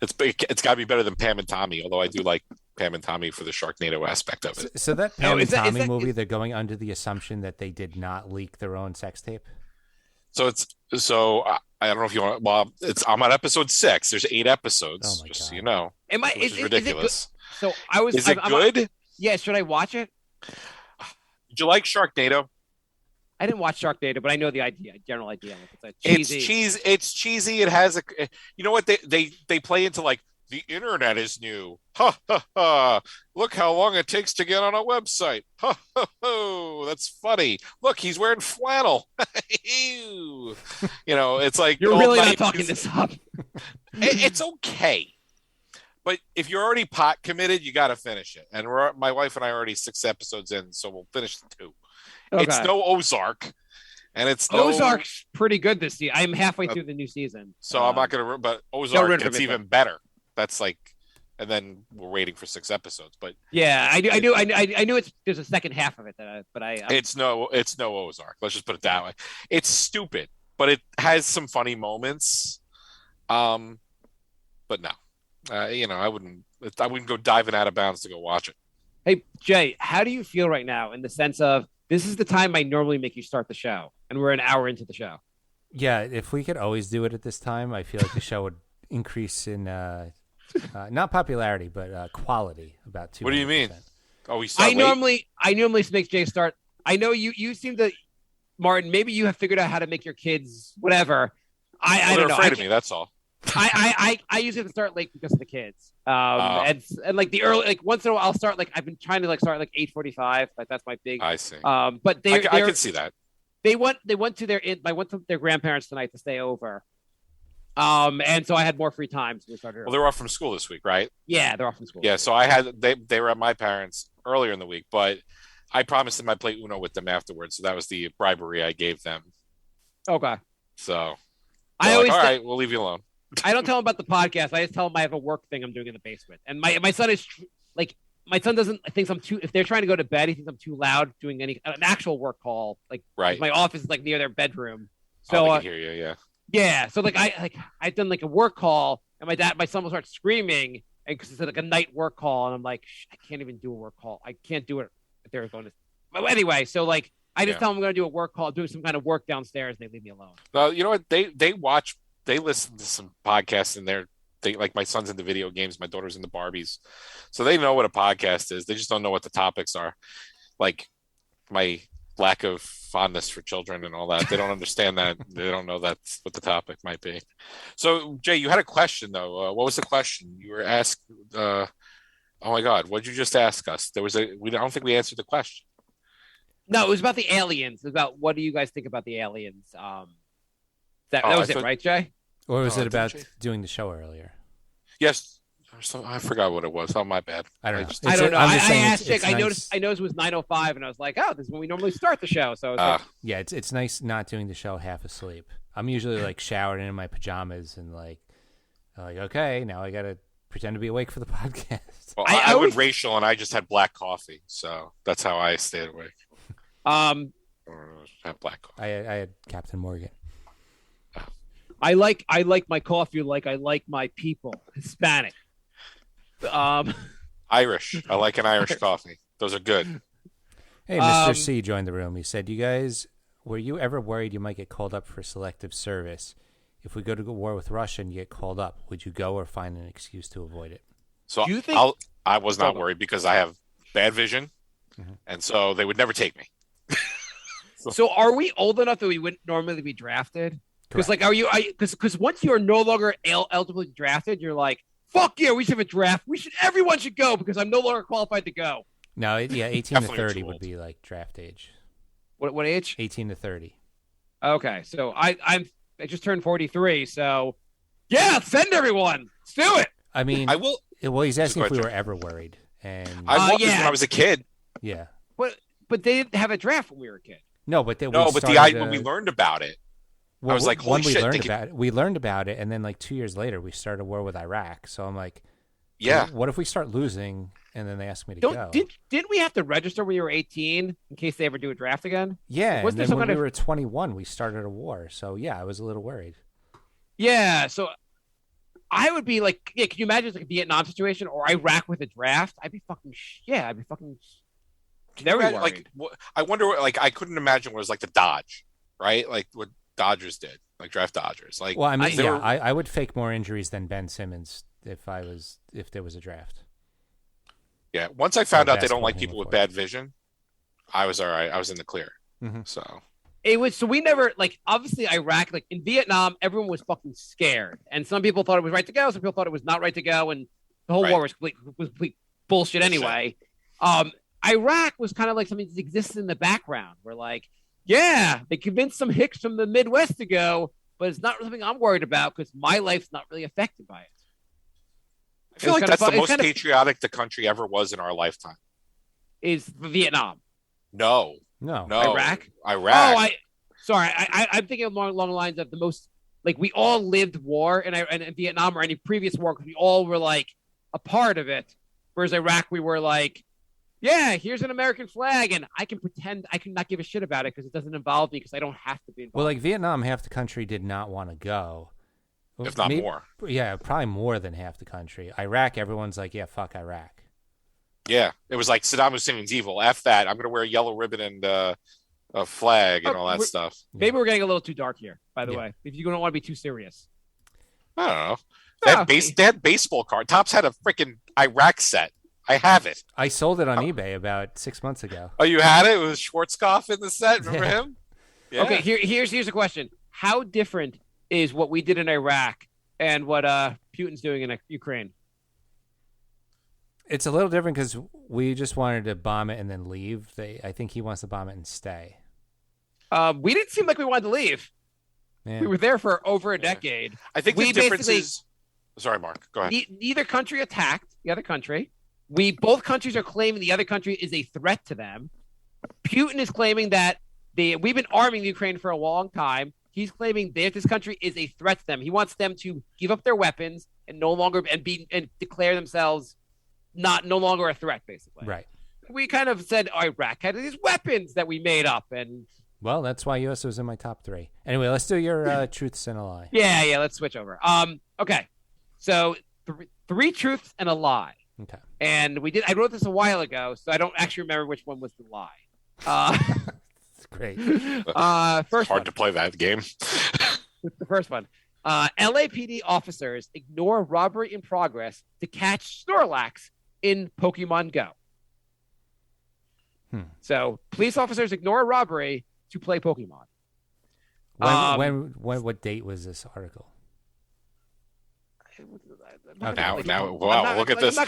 It's got to be better than Pam and Tommy. Although I do like Pam and Tommy for the Sharknado aspect of it. So that Pam and Tommy movie, they're going under the assumption that they did not leak their own sex tape. So I don't know if you want. Well, I'm on episode 6. There's 8 episodes. Just so you know. Is ridiculous? So Is it good? Yeah. Should I watch it? Did you like Sharknado? I didn't watch Sharknado, but I know the general idea. It's cheesy. It has a. You know what they play into like the internet is new. Ha ha ha! Look how long it takes to get on a website. Ha ha ha! That's funny. Look, he's wearing flannel. You know, it's like you're really not talking this up. It's okay, but if you're already pot committed, you got to finish it. And my wife and I are already 6 episodes in, so we'll finish the 2. Okay. It's no Ozark, and Ozark's pretty good this season. I'm halfway through the new season, so I'm not gonna. But Ozark gets even better. That's like, and then we're waiting for 6 episodes. But yeah, I knew there's a second half of it it's no Ozark. Let's just put it that way. It's stupid, but it has some funny moments. But no, I wouldn't go diving out of bounds to go watch it. Hey, Jay, how do you feel right now in the sense of this is the time I normally make you start the show, and we're an hour into the show? Yeah, if we could always do it at this time, I feel like the show would increase in not popularity, but quality about 200%. What do you mean? Oh, we start I normally make Jay start. I know you seem to, Martin. Maybe you have figured out how to make your kids whatever. I don't they're know. afraid of me. That's all. I usually have to start late because of the kids. And like the early, like once in a while I'll start like I've been trying to like start like 8:45. Like that's my big. I see. But I can see that. They went to their grandparents tonight to stay over. And so I had more free time, so we started early. Well, they're off from school this week, right? Yeah, they're off from school. Yeah, so they were at my parents earlier in the week, but I promised them I'd play Uno with them afterwards. So that was the bribery I gave them. Okay. So I always all right, we'll leave you alone. I don't tell them about the podcast. I just tell them I have a work thing I'm doing in the basement. And my son is like, my son thinks I'm too, if they're trying to go to bed, he thinks I'm too loud doing an actual work call. Like right. My office is like near their bedroom. So they can hear you. Yeah. Yeah. So like I've done like a work call and my son will start screaming and because it's like a night work call. And I'm like, I can't even do a work call. I can't do it if they're going to, but anyway, so like, I just tell them I'm going to do a work call, doing some kind of work downstairs and they leave me alone. Well, you know what? They listen to some podcasts and they like my son's into video games, my daughter's into Barbies. So they know what a podcast is. They just don't know what the topics are. Like my lack of fondness for children and all that. They don't understand that. They don't know that's what the topic might be. So Jay, you had a question though. What was the question? You were asked, oh my God, what'd you just ask us? I don't think we answered the question. No, it was about the aliens. It was about what do you guys think about the aliens? That was it, right, Jay? Or was it about doing the show earlier? Yes. I forgot what it was. Oh, my bad. I don't know. I don't know. I asked Jake. I noticed it was 9:05, and I was like, oh, this is when we normally start the show. So yeah, it's nice not doing the show half asleep. I'm usually like showered in my pajamas and like okay, now I got to pretend to be awake for the podcast. Well, I went racial, and I just had black coffee, so that's how I stayed awake. Have black coffee. I had Captain Morgan. I like my coffee like I like my people. Hispanic. Irish. I like an Irish coffee. Those are good. Hey, Mr. C joined the room. He said, "You guys, were you ever worried you might get called up for selective service? If we go to war with Russia and you get called up, would you go or find an excuse to avoid it?" So I was not worried because I have bad vision, and so they would never take me. So are we old enough that we wouldn't normally be drafted? Because like, because once you are no longer eligible to be drafted, you're like, fuck yeah, we should have a draft. Everyone should go because I'm no longer qualified to go. No, 18 to 30 would be like draft age. What age? 18 to 30. Okay, so I just turned 43, so yeah, send everyone. Let's do it. I mean, I will. Well, he's asking if we were ever worried, and I was when I was a kid. Yeah, but they didn't have a draft when we were a kid. No, but when we learned about it. Well, I was like, holy shit. We learned about it, and then like 2 years later, we started a war with Iraq. So I'm like, yeah. What if we start losing, and then they ask me to go? Didn't we have to register when you were 18 in case they ever do a draft again? Yeah, and then when we were 21, we started a war. So yeah, I was a little worried. Yeah, so I would be like, can you imagine like a Vietnam situation or Iraq with a draft? I'd be fucking very worried. Like, I wonder, like, I couldn't imagine what it was like the Dodge, right? Like what Dodgers did, like draft Dodgers. Like, well, I mean, I would fake more injuries than Ben Simmons if there was a draft. Yeah, once I found out they don't like people with bad vision, I was all right. I was in the clear. Mm-hmm. So we never like obviously Iraq, like in Vietnam, everyone was fucking scared, and some people thought it was right to go, some people thought it was not right to go, and the whole war was complete bullshit anyway. Iraq was kind of like something that existed in the background. We're like, yeah, they convinced some hicks from the Midwest to go, but it's not something I'm worried about because my life's not really affected by it. I feel like that's the most patriotic the country ever was in our lifetime. Is Vietnam? No. Iraq. Oh, I'm thinking along the lines of the most, like we all lived war in Vietnam or any previous war because we all were like a part of it. Whereas Iraq, we were like, yeah, here's an American flag, and I can pretend I can not give a shit about it because it doesn't involve me because I don't have to be involved. Well, like Vietnam, half the country did not want to go. if not more. Yeah, probably more than half the country. Iraq, everyone's like, yeah, fuck Iraq. Yeah, it was like Saddam Hussein's evil. F that. I'm going to wear a yellow ribbon and a flag and all that stuff. Maybe we're getting a little too dark here, by the way, if you don't want to be too serious. I don't know. They had baseball card. Topps had a freaking Iraq set. I have it. I sold it on eBay about 6 months ago. Oh, you had it? It was Schwarzkopf in the set. Remember him? Yeah. Okay, here's a question. How different is what we did in Iraq and what Putin's doing in Ukraine? It's a little different because we just wanted to bomb it and then leave. I think he wants to bomb it and stay. We didn't seem like we wanted to leave. Yeah. We were there for over a decade. I think the difference is... Sorry, Mark. Go ahead. Neither country attacked the other country. Both countries are claiming the other country is a threat to them. Putin is claiming that we've been arming Ukraine for a long time. He's claiming that this country is a threat to them. He wants them to give up their weapons and no longer and declare themselves no longer a threat, basically. Right. We kind of said Iraq had these weapons that we made up, and well, that's why U.S. was in my top 3. Anyway, let's do your truths and a lie. Yeah, let's switch over. Okay, so 3 truths and a lie. Okay. And I wrote this a while ago, so I don't actually remember which one was the lie. It's great. First hard to play that game. The first one. LAPD officers ignore robbery in progress to catch Snorlax in Pokemon Go. So police officers ignore a robbery to play Pokemon. What date was this article? Okay. Now, wow! Look at this.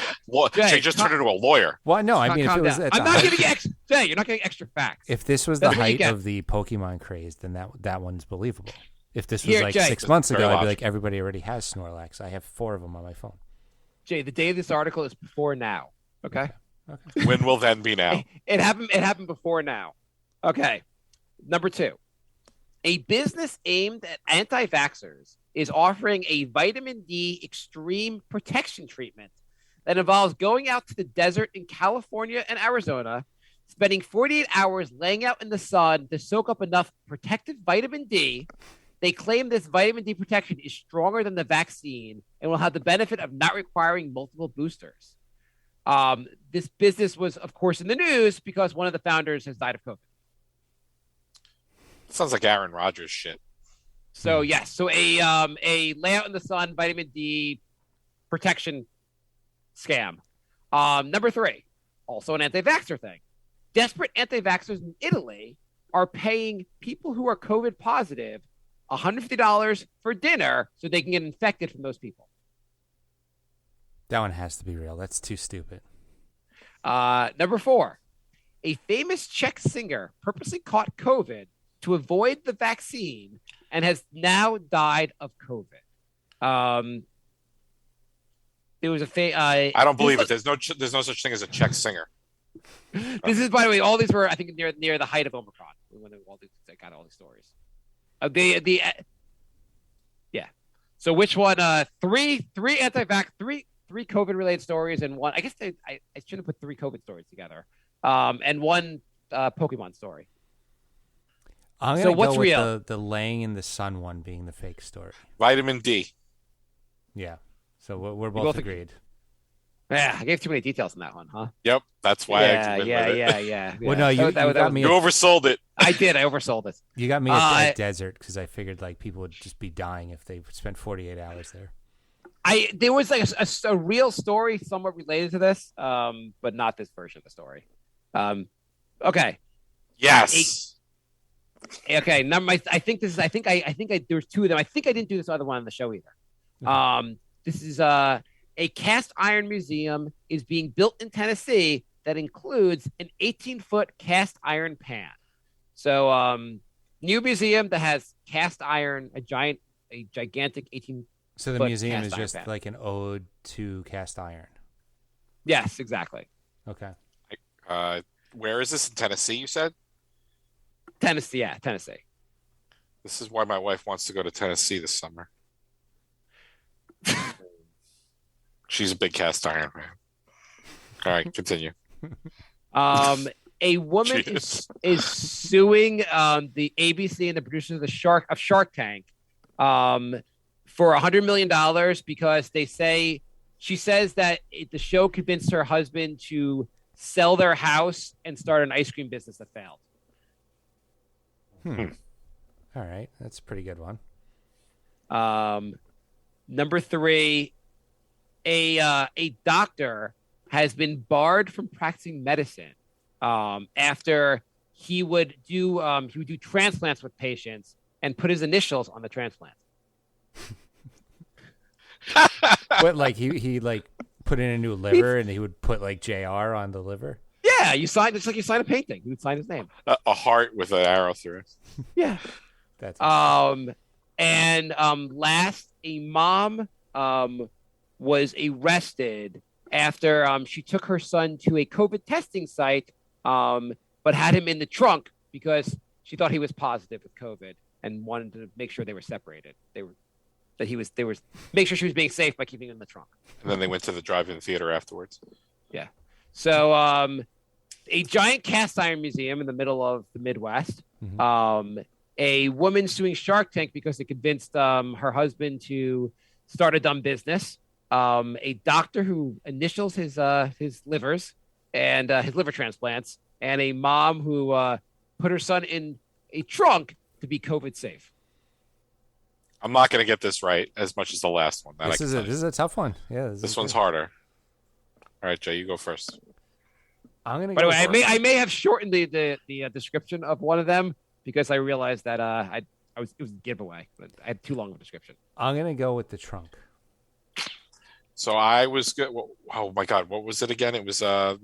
Jay just turned into a lawyer. Well, no, I mean, if it was, I'm not giving you extra. Jay, you're not getting extra facts. If this was the height of the Pokemon craze, then that one's believable. If this was Jay, 6 months ago, I'd be like, everybody already has Snorlax. I have 4 of them on my phone. Jay, the day of this article is before now. Okay. When will then be now? It happened before now. Okay. Number 2, a business aimed at anti-vaxxers is offering a vitamin D extreme protection treatment that involves going out to the desert in California and Arizona, spending 48 hours laying out in the sun to soak up enough protective vitamin D. They claim this vitamin D protection is stronger than the vaccine and will have the benefit of not requiring multiple boosters. This business was, of course, in the news because one of the founders has died of COVID. Sounds like Aaron Rodgers shit. So yes, so a layout in the sun vitamin D protection scam. Number 3, also an anti-vaxxer thing. Desperate anti-vaxxers in Italy are paying people who are COVID positive $150 for dinner so they can get infected from those people. That one has to be real. That's too stupid. Number 4, a famous Czech singer purposely caught COVID to avoid the vaccine and has now died of COVID. There was I don't believe it. There's no such thing as a Czech singer. This is, by the way, all these were, I think, near the height of Omicron when they got all these stories. Yeah. So which one? Three anti-vax, three COVID related stories, and one. I guess I shouldn't put 3 COVID stories together. And one Pokemon story. I'm gonna go with the laying in the sun one being the fake story. Vitamin D. Yeah. So we're both agreed. Yeah, I gave too many details on that one, huh? Yep, that's why I with it. Yeah. Well, no, you got me. You oversold it. I did. I oversold it. You got me at desert because I figured like people would just be dying if they spent 48 hours there. There was like a real story somewhat related to this, but not this version of the story. Okay. Yes. Okay. I think there's 2 of them. I think I didn't do this other one on the show either. Okay. This is a cast iron museum is being built in Tennessee that includes an 18-foot cast iron pan. So, new museum that has cast iron, a gigantic 18. So the museum is just pan. Like an ode to cast iron. Yes, exactly. Okay. Where is this in Tennessee? You said Tennessee. Yeah, Tennessee. This is why my wife wants to go to Tennessee this summer. She's a big cast iron fan. All right, continue. A woman is suing the ABC and the producers of Shark Tank for $100 million because she says that the show convinced her husband to sell their house and start an ice cream business that failed. All right, that's a pretty good one. Number 3, a doctor has been barred from practicing medicine after he would do transplants with patients and put his initials on the transplant. What, like he like put in a new liver and he would put like JR on the liver? Yeah, it's like you sign a painting. He would sign his name. A heart with an arrow through it. Yeah. That's Last, a mom was arrested after she took her son to a COVID testing site, but had him in the trunk because she thought he was positive with COVID and wanted to make sure they were separated. They were make sure she was being safe by keeping him in the trunk. And then they went to the drive-in theater afterwards. Yeah. So a giant cast iron museum in the middle of the Midwest. Mm-hmm. A woman suing Shark Tank because it convinced her husband to start a dumb business. A doctor who initials his livers and his liver transplants, and a mom who put her son in a trunk to be COVID safe. I'm not going to get this right as much as the last one. This is a tough one. Yeah, this one's harder. All right, Jay, you go first. I'm gonna. By the way, I may have shortened the description of one of them because I realized that it was a giveaway, but I had too long of a description. I'm gonna go with the trunk. So I was good. Oh my God, what was it again? It was I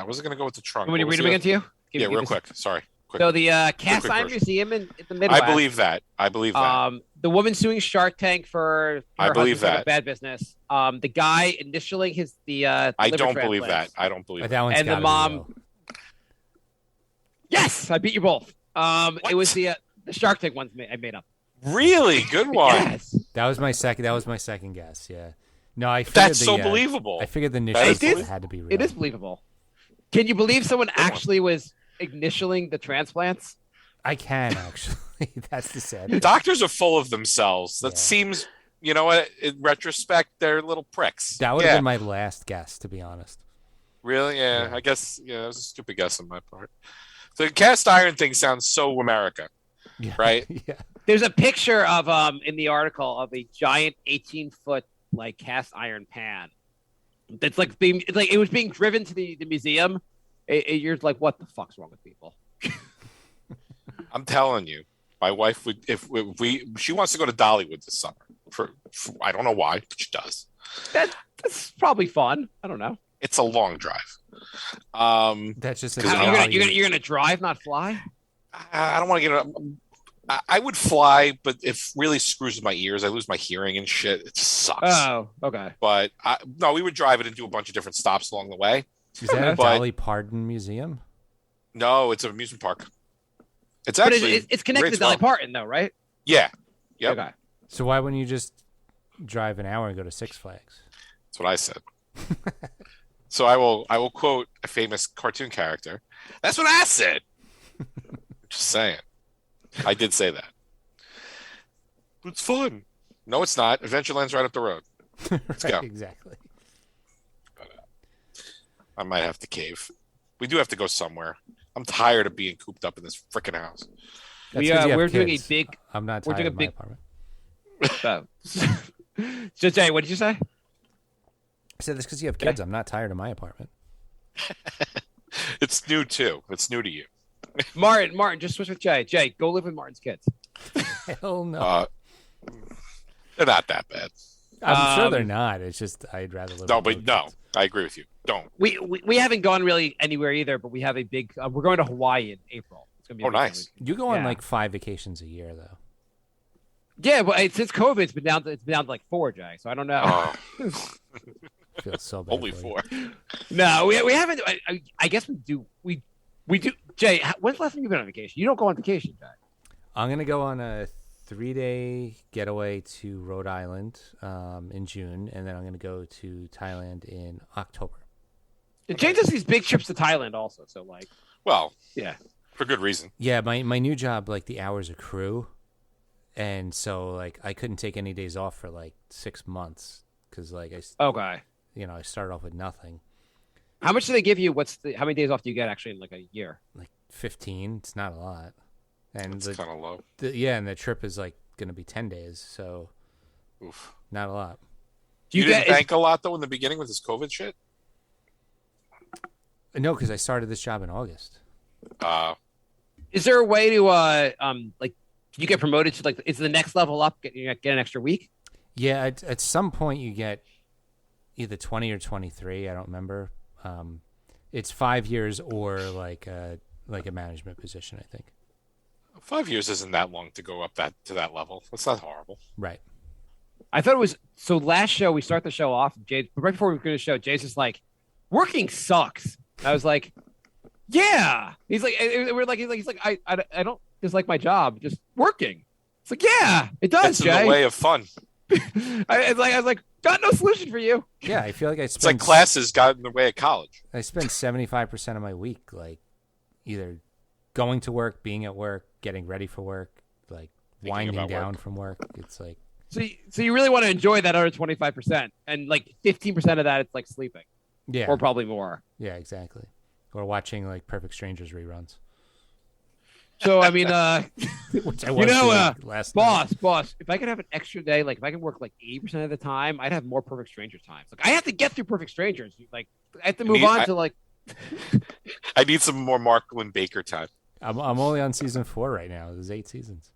wasn't going to go with the trunk. When you read them again to you? Yeah, real quick. Sorry. Quick. So the cast iron museum in the Midwest. I believe that. The woman suing Shark Tank for I believe that bad business. The guy initialing the I liver don't believe transplants. that. I don't believe that. One's And the mom. Yes, I beat you both. It was the Shark Tank ones I made up. Really good one. Yes. That was my second guess. Yeah. No, I figured That's so believable. I figured the initials had to be real. It is believable. Can you believe someone actually was initialing the transplants? I can actually. That's the sad. Doctors are full of themselves. That Yeah. seems, you know what? In retrospect, they're little pricks. That would have been my last guess, to be honest. Really? Yeah. I guess. Yeah, that was a stupid guess on my part. The cast iron thing sounds so America, Yeah. right? Yeah. There's a picture of in the article of a giant 18-foot like cast iron pan. That's like it was being driven to the museum. You're like, what the fuck's wrong with people? I'm telling you, my wife would she wants to go to Dollywood this summer. For I don't know why, but she does. That's probably fun. I don't know. It's a long drive. That's just You're gonna drive, not fly. I don't want to get. I would fly, but it really screws with my ears. I lose my hearing and shit. It sucks. Oh, okay. But no, we would drive it and do a bunch of different stops along the way. Is that a Dolly Parton museum? No, it's an amusement park. It's But actually it's connected to Dolly Parton, though, right? Yeah. Yep. Okay. So why wouldn't you just drive an hour and go to Six Flags? That's what I said. So I will quote a famous cartoon character. That's what I said. Just saying. I did say that. It's fun. No, it's not. Adventureland's right up the road. Let's go. Exactly. But, I might have to cave. We do have to go somewhere. I'm tired of being cooped up in this freaking house. We're doing a big. I'm not We're tired doing of a my big. apartment. So Jay, what did you say? I said this because you have kids. I'm not tired of my apartment. It's new too. It's new to you. Martin, just switch with Jay. Jay, go live with Martin's kids. Hell no. They're not that bad. I'm sure they're not. It's just I'd rather live. No, with but kids. no, I agree with you. Don't. We haven't gone really anywhere either, but we have a big. We're going to Hawaii in April. It's gonna be a big nice. week. You go on Yeah. like 5 vacations a year, though. Yeah, but since COVID, it's been down to like 4, Jay. So I don't know. Oh, Feels so bad. only for you. 4. No, we haven't. I guess we do. We do. Jay, when's the last time you've been on vacation? You don't go on vacation, Jay. I'm gonna go on a 3-day getaway to Rhode Island in June, and then I'm gonna go to Thailand in October. Jay does these big trips to Thailand also. So like, Well, yeah. for good reason. Yeah, my new job, like the hours accrue, and so like I couldn't take any days off for like 6 months because like Okay. I started off with nothing. How much do they give you? How many days off do you get actually in like a year? Like 15. It's not a lot, and It's kind of low. and the trip is like going to be 10 days, so Oof. not a lot. You didn't bank a lot though in the beginning with this COVID shit. No, because I started this job in August. Is there a way to like can you get promoted to like is the next level up? Get an extra week? Yeah, at some point you get either 20 or 23. I don't remember. It's 5 years or like a management position, I think. 5 years isn't that long to go up to that level. That's not horrible. Right. I thought it was so. Last show we start the show off. Jay, right before we were going to show, Jay's just like, "Working sucks." I was like, "Yeah." He's like, he's like, I don't dislike my job, just working. It's like, yeah, it does, It's Jay. in the way of fun. I was like, got no solution for you. Yeah, I feel like It's like classes got in the way of college. I spend 75% of my week like either going to work, being at work, getting ready for work, like winding down from work. It's like so you really want to enjoy that other 25%, and like 15% of that it's like sleeping, yeah, or probably more. Yeah, exactly. Or watching like Perfect Strangers reruns. So I mean, Which I was doing last night. boss, if I could have an extra day, like if I could work like 80% of the time, I'd have more Perfect Stranger times. Like I have to get through Perfect Strangers. Like I have to move on to like. I need some more Mark Baker time. I'm only on season 4 right now. There's 8 seasons.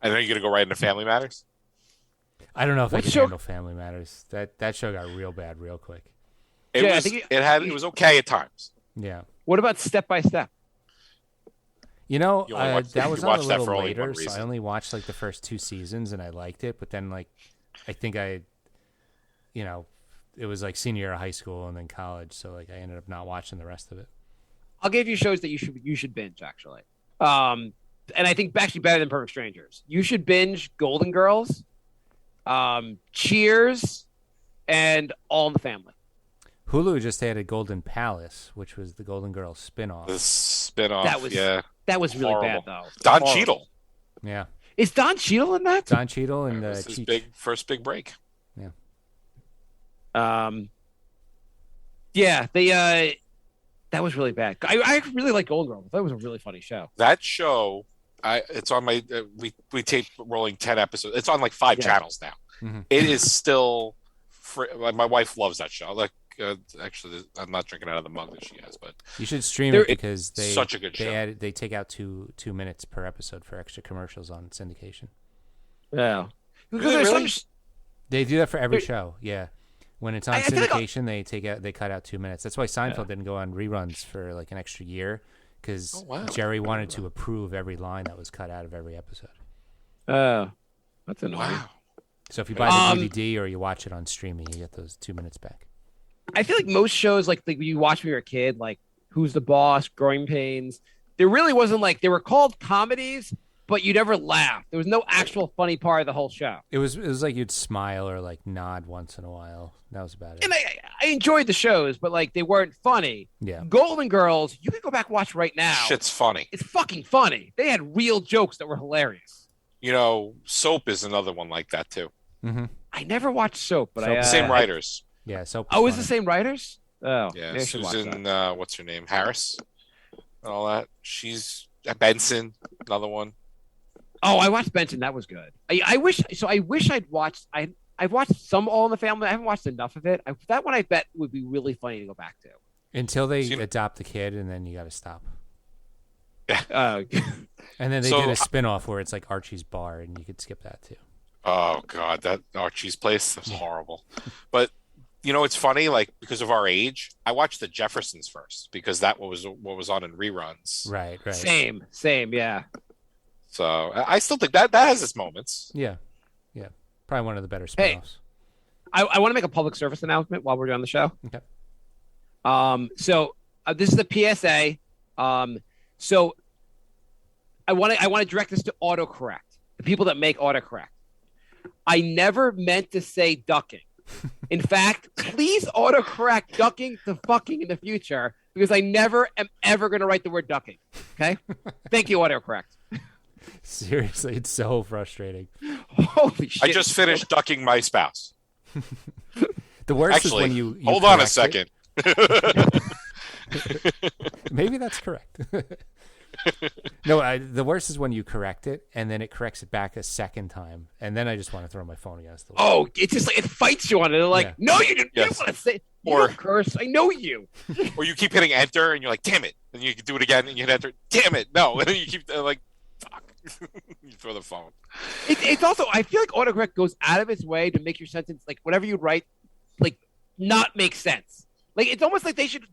I know you're gonna go right into Family Matters. I don't know if I can show- handle Family Matters. That show got real bad real quick. It was okay at times. Yeah. What about Step by Step? You know, You only watched- that you was on a watched that little for only later, one so I reason. only watched like the first 2 seasons and I liked it, but then like I think it was like senior year of high school and then college, so like I ended up not watching the rest of it. I'll give you shows that you should binge actually. And I think actually better than Perfect Strangers. You should binge Golden Girls, Cheers, and All in the Family. Hulu just had a Golden Palace, which was the Golden Girls spin-off. The spinoff. That was really Horrible. bad though. Don Horrible. Cheadle. Yeah. Is Don Cheadle in that? Don Cheadle and That was his Cheech. first big break. Yeah, they that was really bad. I really like Golden Girls. I thought it was a really funny show. That show, it's on my. We tape rolling 10 episodes. It's on like 5 channels now. Mhm. It is still. My wife loves that show. Like, actually, I'm not drinking out of the mug that she has, but You should stream it because they such a good show. they take out two minutes per episode for extra commercials on syndication. Yeah, because Really? there's Really? They do that for every There- show. Yeah, when it's on I feel like syndication, they cut out 2 minutes. That's why Seinfeld didn't go on reruns for like an extra year because wow. Jerry wanted to approve every line that was cut out of every episode. Oh, that's annoying. wow. So if you buy the DVD or you watch it on streaming, you get those 2 minutes back. I feel like most shows, like you watch when you're a kid, like Who's the Boss, Growing Pains, there really wasn't like they were called comedies, but you never laughed. There was no actual funny part of the whole show. It was like you'd smile or like nod once in a while. That was about it. And I enjoyed the shows, but like they weren't funny. Yeah. Golden Girls, you can go back and watch right now. Shit's funny. It's fucking funny. They had real jokes that were hilarious. Soap is another one like that too. Mm-hmm. I never watched Soap, but Soap. Same writers. Yeah. So. Oh, is the same writers? Oh, Yeah, maybe I should watch Susan. that. What's her name? Harris. And all that. She's Benson. Another one. Oh, I watched Benson. That was good. I wish I'd watched. I've watched some All in the Family. I haven't watched enough of it. That one I bet would be really funny to go back to. Until they adopt the kid, and then you got to stop. Uh, And then they So- did a spin-off where it's like Archie's Bar, and you could skip that too. Oh God, that Archie's Place was horrible. But it's funny. Like because of our age, I watched the Jeffersons first because that was what was on in reruns. Right. same, yeah. So I still think that has its moments. Yeah. Probably one of the better spin-offs. I want to make a public service announcement while we're doing the show. Okay. So this is the PSA. So I want to direct this to autocorrect, the people that make autocorrect. I never meant to say ducking. In fact, please autocorrect ducking to fucking in the future because I never am ever going to write the word ducking. Okay? Thank you, autocorrect. Seriously, it's so frustrating. Holy shit! I just finished ducking my spouse. The worst Actually, is when you hold on a correct second. Maybe that's correct. No, the worst is when you correct it and then it corrects it back a second time, and then I just want to throw my phone against the wall. Oh, it's just like it fights you on it. They're like, Yeah. no, you didn't. Yes. You want to say Or- or curse? I know you. Or you keep hitting enter and you're like, damn it. And you do it again and you hit enter. Damn it. No. And then you keep like, fuck. You throw the phone. It's also I feel like autocorrect goes out of its way to make your sentence like whatever you write like not make sense. Like it's almost like they should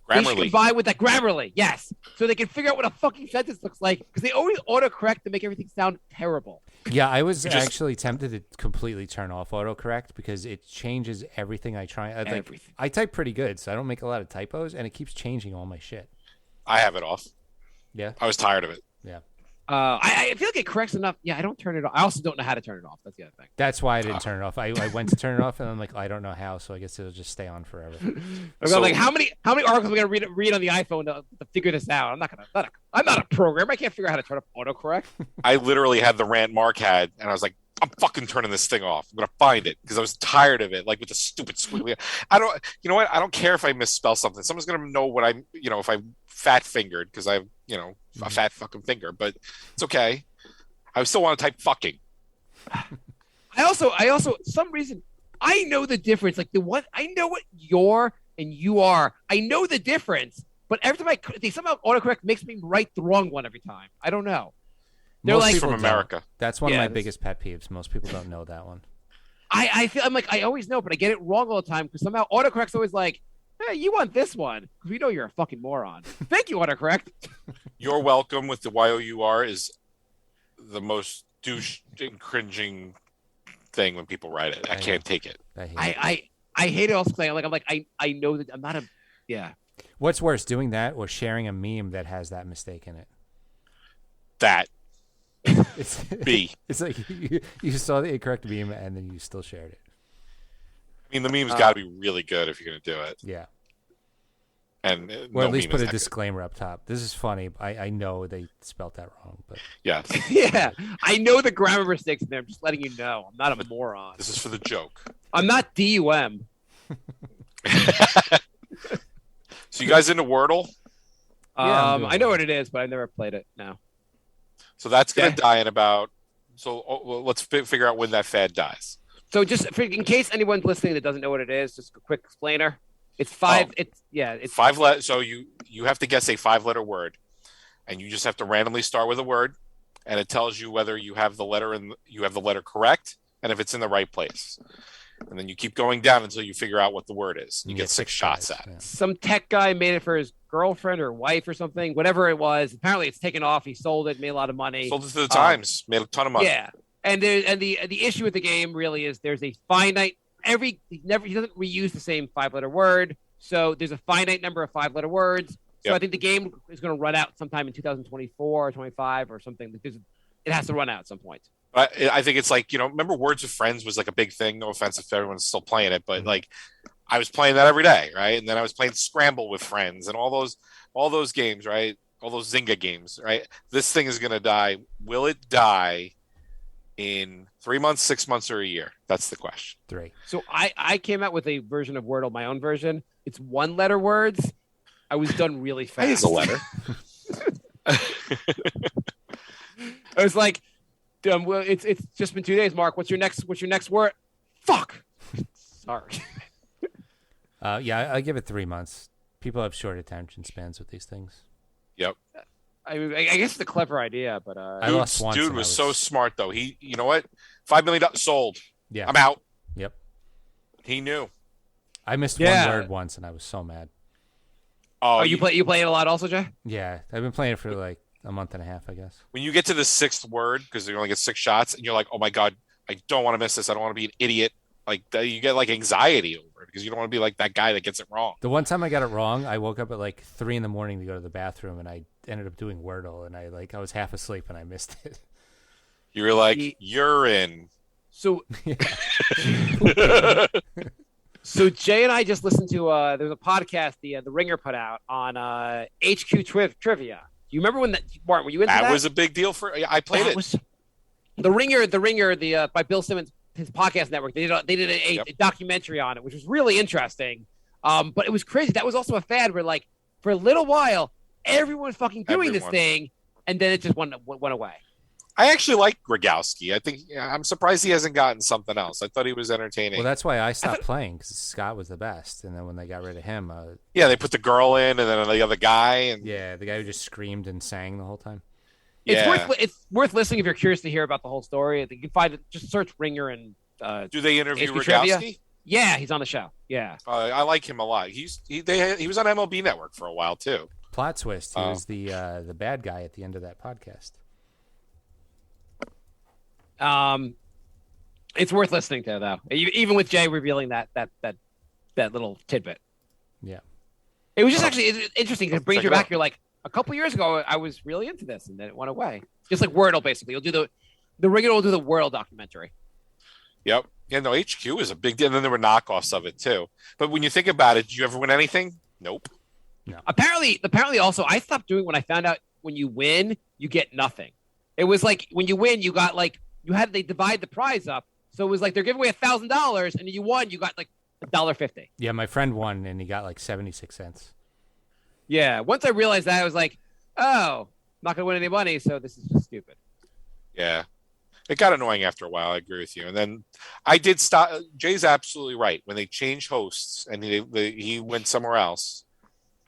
Grammarly. combine with that Grammarly, yes, so they can figure out what a fucking sentence looks like because they always autocorrect to make everything sound terrible. Yeah, I was You just- actually tempted to completely turn off autocorrect because it changes everything I try. Everything. I type pretty good, so I don't make a lot of typos, and it keeps changing all my shit. I have it off. Yeah, I was tired of it. yeah. I feel like it corrects enough. Yeah, I don't turn it off. I also don't know how to turn it off. That's the other thing. That's why I didn't turn it off. I went to turn it off, and I'm like, I don't know how, so I guess it'll just stay on forever. So- Like how many articles am I gonna read on the iPhone to figure this out? I'm not a program. I can't figure out how to turn off autocorrect. I literally had the rant Mark had, and I was like, I'm fucking turning this thing off. I'm gonna find it because I was tired of it. Like with the stupid squiggly. You know what? I don't care if I misspell something. Someone's gonna know what I'm. If I fat fingered because I have a fat fucking finger. But it's okay. I still want to type fucking. I also some reason I know the difference. Like I know what you're and you are. I know the difference, but every time they somehow autocorrect makes me write the wrong one every time. I don't know. They're Most like people from don't. America. That's one Yeah, of my that's- biggest pet peeves. Most people don't know that one. I'm like I always know, but I get it wrong all the time because somehow autocorrect's always like, hey, you want this one because we know you're a fucking moron. Thank you, autocorrect. You're welcome with the YOUR is the most douche and cringing thing when people write it. I can't take it. I hate it. I hate it also because I know that I'm not a yeah. What's worse, doing that or sharing a meme that has that mistake in it? That It's B. It's like you saw the incorrect meme and then you still shared it. I mean, the meme's got to be really good if you're going to do it. Yeah. And Or no at least meme put is a that good. disclaimer up top. This is funny. I know they spelt that wrong, but Yeah, Yeah, I know the grammar mistakes in there. I'm just letting you know. I'm not a moron. this is for the joke. I'm not DUM. So you guys into Wordle? Yeah, I'm doing I know it. what it is, but I've never played it. No. So that's going Yeah. to die in about. So well, let's figure out when that fad dies. So in case anyone's listening that doesn't know what it is, just a quick explainer. It's five. Oh. It's Five let. So you have to guess a 5-letter word, and you just have to randomly start with a word, and it tells you whether you have the letter correct and if it's in the right place. And then you keep going down until you figure out what the word is. You get 6 shots tries, at it. yeah. some tech guy made it for his girlfriend or wife or something, whatever it was. Apparently, it's taken off. He sold it, made a lot of money. Sold it to the Times, made a ton of money. Yeah, and the issue with the game really is there's a finite he doesn't reuse the same 5-letter word, so there's a finite number of 5-letter words. So Yep. I think the game is going to run out sometime in 2024 or 25 or something. It has to run out at some point. But I think it's like, remember Words with Friends was like a big thing. No offense if everyone's still playing it, but like I was playing that every day, right? And then I was playing Scramble with friends and all those games, right? All those Zynga games, right? This thing is going to die. Will it die in 3 months, 6 months, or a year? That's the question. 3. So I came out with a version of Wordle, my own version. It's 1-letter words. I was done really fast. That is a letter. I was like, well, it's just been 2 days, Mark. What's your next word? Fuck. Sorry. Yeah, I give it 3 months. People have short attention spans with these things. Yep. I guess it's a clever idea, but I lost once. Dude and I was so smart though. He, you know what? $5 million sold. Yeah. I'm out. Yep. He knew. I missed Yeah. one word once and I was so mad. Oh, you play it a lot also, Jay? Yeah, I've been playing it for like a month and a half, I guess. when you get to the 6th word, because you only get 6 shots, and you're like, oh my God, I don't want to miss this. I don't want to be an idiot. Like you get like anxiety over it because you don't want to be like that guy that gets it wrong. The one time I got it wrong, I woke up at like 3 a.m. to go to the bathroom, and I ended up doing Wordle, and I was half asleep and I missed it. You were like, you're in. So So Jay and I just listened to there's a podcast the Ringer put out on HQ Trivia. you remember when that, Martin, were you into that? That was a big deal for. I played it. Was, the Ringer, by Bill Simmons, his podcast network. They did a documentary on it, which was really interesting. But it was crazy. That was also a fad where, like, for a little while, everyone was fucking doing this thing, and then it just went away. I actually like Rogowski. I'm surprised he hasn't gotten something else. I thought he was entertaining. Well, that's why I stopped playing, because Scott was the best. And then when they got rid of him, they put the girl in, and then the other guy, and the guy who just screamed and sang the whole time. It's worth listening if you're curious to hear about the whole story. You can find it. Just search Ringer and. Do they interview HP Rogowski? Trivia. Yeah, he's on the show. Yeah, I like him a lot. He was on MLB Network for a while too. Plot twist: he was the bad guy at the end of that podcast. It's worth listening to, though, even with Jay revealing that little tidbit. Yeah, it was just actually interesting because it brings you back. You're like, a couple years ago, I was really into this, and then it went away. Just like Wordle, basically. You'll do the Ringer will do the Wordle documentary. Yep. Yeah, no, HQ is a big deal. And then there were knockoffs of it, too. But when you think about it, did you ever win anything? Nope. No. Apparently also, I stopped doing when I found out when you win, you get nothing. It was like when you win, you got like, they divide the prize up. So it was like they're giving away $1,000, and you won, you got like $1.50. Yeah, my friend won, and he got like 76 cents. Yeah. Once I realized that, I was like, oh, I'm not going to win any money, so this is just stupid. Yeah. It got annoying after a while. I agree with you. And then I did stop. Jay's absolutely right. When they changed hosts and he went somewhere else,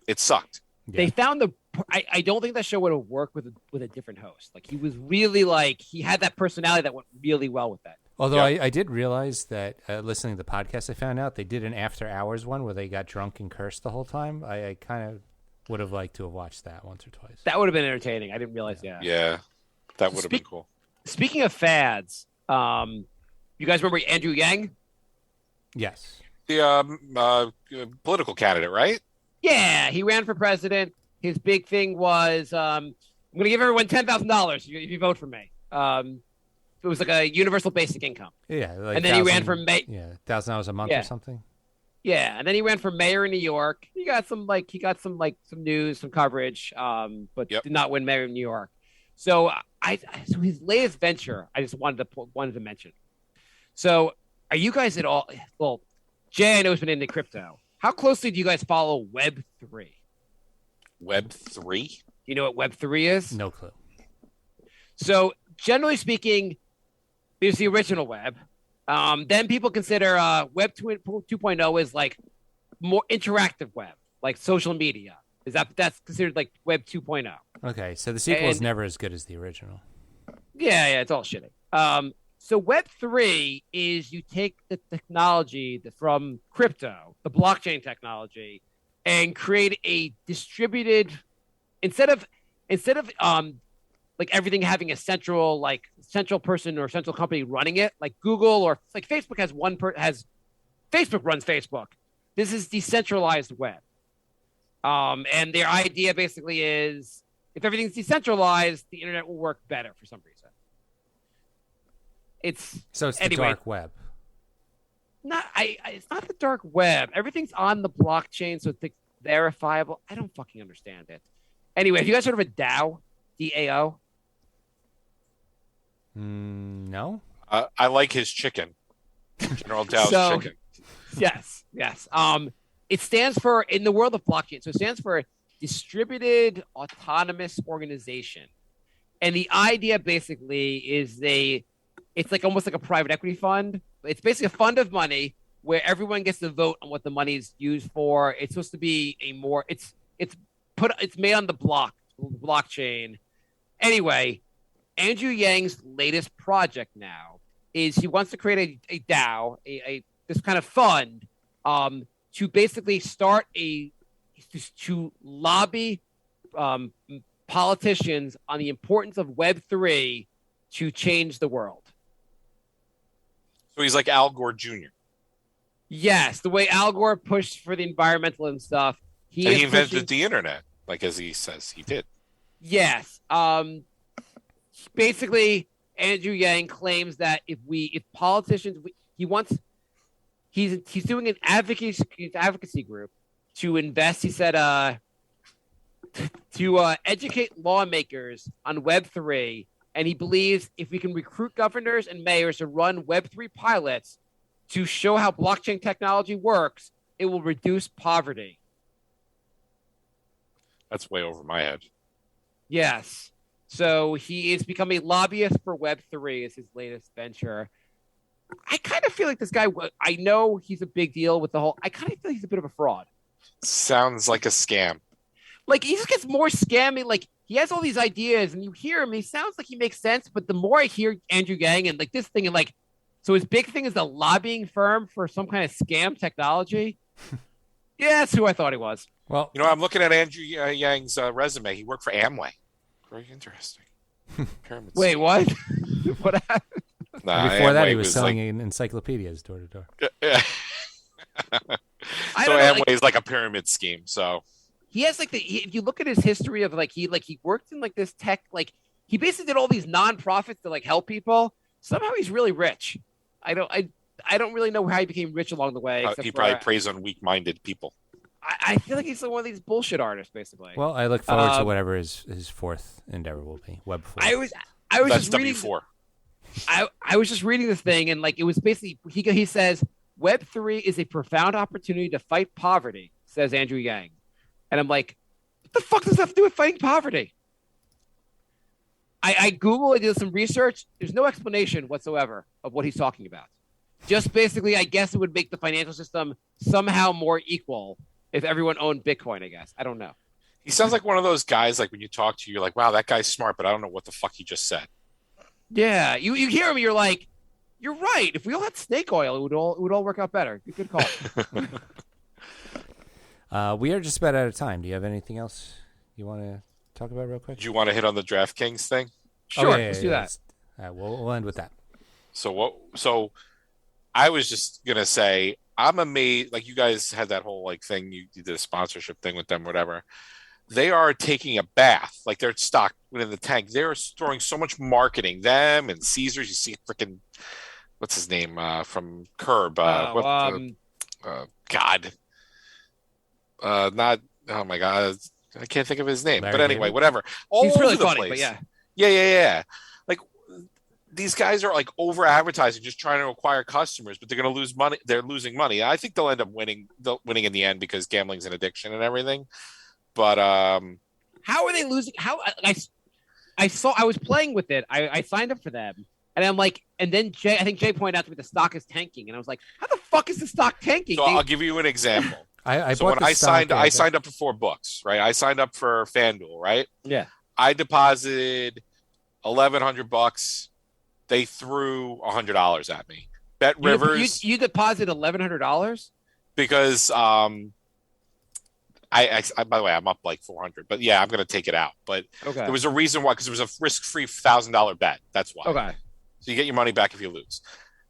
it sucked. Yeah. They found I don't think that show would have worked with a different host. Like, he was really he had that personality that went really well with that. Although I did realize that listening to the podcast, I found out they did an after hours one where they got drunk and cursed the whole time. I kind of would have liked to have watched that once or twice. That would have been entertaining. I didn't realize. Yeah, that would have been cool. Speaking of fads, you guys remember Andrew Yang? Yes. The political candidate, right? Yeah, he ran for president. His big thing was, I'm going to give everyone $10,000 if you vote for me. It was like a universal basic income. Yeah. Like and then he ran for mayor. Yeah, $1,000 a month or something. Yeah, and then he ran for mayor in New York. He got some news, some coverage, but did not win mayor in New York. So so his latest venture, I just wanted to mention. So, are you guys at all? Well, Jay, I know has been into crypto. How closely do you guys follow Web3? Web3? Do you know what Web3 is? No clue. So, generally speaking, there's the original web. Then people consider Web 2.0 is like more interactive web, like social media. That's considered like Web 2.0? Okay, so the sequel is never as good as the original. Yeah, it's all shitty. So Web 3 is you take the technology from crypto, the blockchain technology, and create a distributed instead of like everything having a central person or central company running it, like Google or like Facebook has Facebook runs Facebook. This is decentralized web. And their idea basically is if everything's decentralized, the internet will work better for some reason. It's the dark web. It's not the dark web. Everything's on the blockchain, so it's verifiable. I don't fucking understand it. Anyway, have you guys heard of a DAO? DAO? No. I like his chicken. General Dow's chicken. Yes. It stands for, in the world of blockchain, so it stands for Distributed Autonomous Organization. And the idea basically is it's like almost like a private equity fund. It's basically a fund of money where everyone gets to vote on what the money is used for. It's supposed to be it's made on the blockchain. Anyway, Andrew Yang's latest project now is he wants to create a DAO, this kind of fund, to basically start to lobby politicians on the importance of Web3 to change the world. So he's like Al Gore Jr. Yes, the way Al Gore pushed for the environmental and stuff. He invented the internet, like as he says he did. Yes. Basically, Andrew Yang claims that if politicians, he's doing an advocacy group to invest. He said to educate lawmakers on Web3, and he believes if we can recruit governors and mayors to run Web3 pilots to show how blockchain technology works, it will reduce poverty. That's way over my head. Yes. So he is becoming a lobbyist for Web3 is his latest venture. I kind of feel like this guy, I know he's a big deal with the whole, I kind of feel he's a bit of a fraud. Sounds like a scam. Like, he just gets more scammy. Like, he has all these ideas, and you hear him, he sounds like he makes sense, but the more I hear Andrew Yang and, like, this thing, and, like, so his big thing is the lobbying firm for some kind of scam technology. Yeah, that's who I thought he was. Well, I'm looking at Andrew Yang's resume. He worked for Amway. Very interesting. Wait, what? What happened? Nah, before that, Amway he was selling like, encyclopedias door to door. Yeah. I So don't know, Amway is like a pyramid scheme. So he has like if you look at his history of he worked in like this tech, like he basically did all these nonprofits to like help people. Somehow he's really rich. I don't really know how he became rich along the way. he probably preys on weak-minded people. I feel like he's one of these bullshit artists, basically. Well, I look forward to whatever his fourth endeavor will be. Web 4. I was That's just reading W4. I was just reading this thing, and like it was basically he says Web3 is a profound opportunity to fight poverty, says Andrew Yang. And I'm like, what the fuck does that have to do with fighting poverty? I Googled, I did some research. There's no explanation whatsoever of what he's talking about. Just basically, I guess it would make the financial system somehow more equal if everyone owned Bitcoin, I guess. I don't know. He sounds like one of those guys, like when you talk to you, you're like, wow, that guy's smart, but I don't know what the fuck he just said. Yeah, you hear him, you're like, you're right. If we all had snake oil, it would all work out better. Good call. We are just about out of time. Do you have anything else you want to talk about real quick? Do you want to hit on the DraftKings thing? Sure, let's do that. All right, we'll end with that. So I was just gonna say I'm amazed. Like you guys had that whole like thing. You did a sponsorship thing with them, whatever. They are taking a bath, like they're stocked within the tank. They're throwing so much marketing. Them and Caesars. You see, freaking what's his name from Curb? God. Not. Oh my God. I can't think of his name. Larry but anyway, David? whatever. All He's over really the funny, place. but yeah. Yeah. Like these guys are like over advertising, just trying to acquire customers, but they're going to lose money. They're losing money. I think they'll end up winning. Winning in the end because gambling's an addiction and everything. But how are they losing? How I was playing with it. I signed up for them, and I'm like, and then I think Jay pointed out to me the stock is tanking, and I was like, how the fuck is the stock tanking? So I'll give you an example. I signed up for 4 books, right? I signed up for FanDuel, right? Yeah. I deposited $1,100. They threw $100 at me. Bet Rivers. You deposited $1,100 because I by the way, I'm up like 400, but yeah, I'm going to take it out. But okay. There was a reason why, because it was a risk-free $1,000 bet. That's why. Okay. So you get your money back if you lose.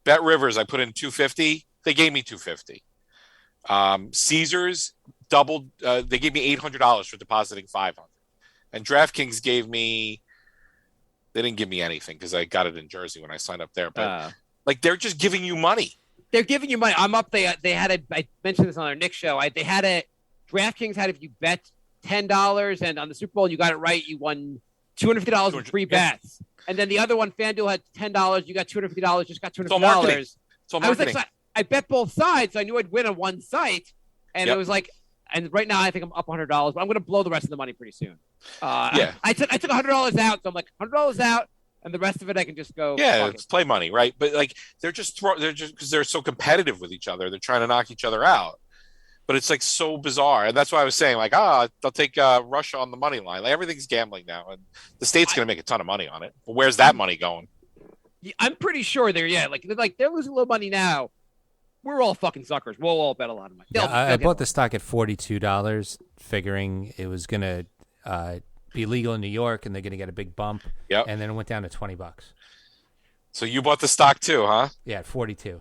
Bet Rivers, I put in $250. They gave me $250. Caesars doubled. They gave me $800 for depositing $500, and DraftKings gave me. They didn't give me anything because I got it in Jersey when I signed up there. But like they're just giving you money. They're giving you money. I'm up. They had a. I mentioned this on our Nick show. They had a. DraftKings had if you bet $10 and on the Super Bowl you got it right, you won $250 in free bets. And then the other one, FanDuel had $10. You got $250. Just got $250. It's all marketing. I was like, so I bet both sides. So I knew I'd win on one site, and it was like, and right now I think I'm up $100, but I'm going to blow the rest of the money pretty soon. I took $100 out, so I'm like $100 out, and the rest of it I can just go. Yeah, it's play money, right? But like they're just because they're so competitive with each other, they're trying to knock each other out. But it's like so bizarre, and that's why I was saying like, they'll take Russia on the money line. Like everything's gambling now, and the state's going to make a ton of money on it. But where's that money going? I'm pretty sure they're they're losing a little money now. We're all fucking suckers. We'll all bet a lot of money. I bought the stock at $42, figuring it was going to be legal in New York, and they're going to get a big bump. Yep. And then it went down to $20. So you bought the stock too, huh? Yeah, at 42.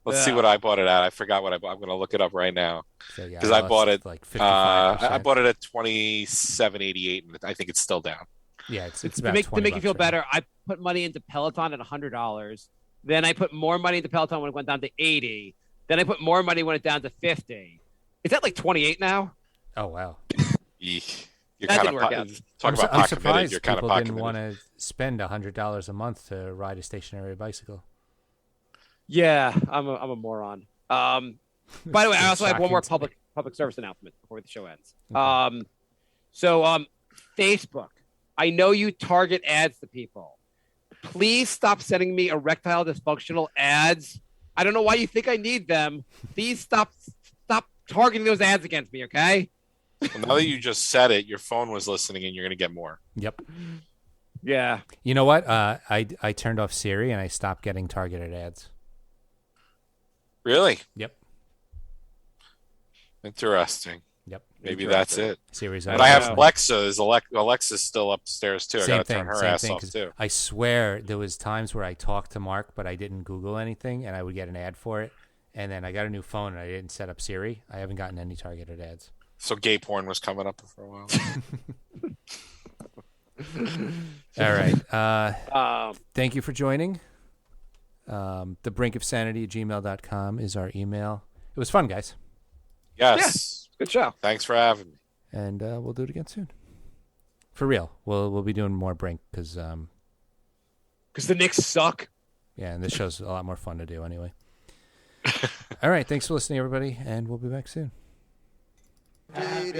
Let's see what I bought it at. I forgot what I bought. I'm going to look it up right now because I bought it like 55%. I bought it at $27.88, and I think it's still down. Yeah, it's to about make you feel right better. I put money into Peloton at $100. Then I put more money into Peloton when it went down to 80. Then I put more money when it down to 50. Is that like 28 now? Oh wow. Eek. You're That kind didn't work out. of talk about I'm pot committed. surprised You're kind of people pot didn't committed. want to spend $100 a month to ride a stationary bicycle. Yeah, I'm a moron. By the way, I also have one more Shocking to public service announcement before the show ends. Okay. Facebook. I know you target ads to people. Please stop sending me erectile dysfunctional ads. I don't know why you think I need them. Please stop targeting those ads against me, okay? Well, now that you just said it, your phone was listening, and you're going to get more. Yep. Yeah. You know what? I turned off Siri and I stopped getting targeted ads. Really? Yep. Interesting. Yep. Maybe that's it. Siri's But I have Alexa. Alexa's still upstairs too. I Same got to thing. turn her Same ass thing. off 'Cause too. I swear there was times where I talked to Mark, but I didn't Google anything, and I would get an ad for it. And then I got a new phone, and I didn't set up Siri. I haven't gotten any targeted ads. So gay porn was coming up for a while. All right. Thank you for joining. thebrinkofsanity@gmail.com is our email. It was fun, guys. Yes. Good show. Thanks for having me. And we'll do it again soon. For real. We'll be doing more Brink because the Knicks suck. yeah, and this show's a lot more fun to do anyway. All right. Thanks for listening, everybody, and we'll be back soon. By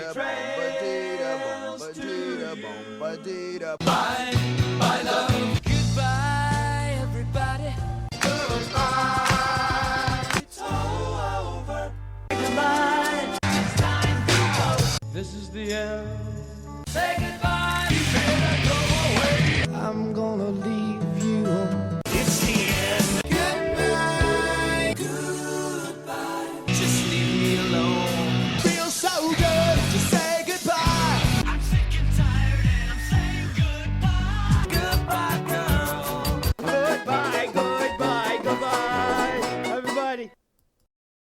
the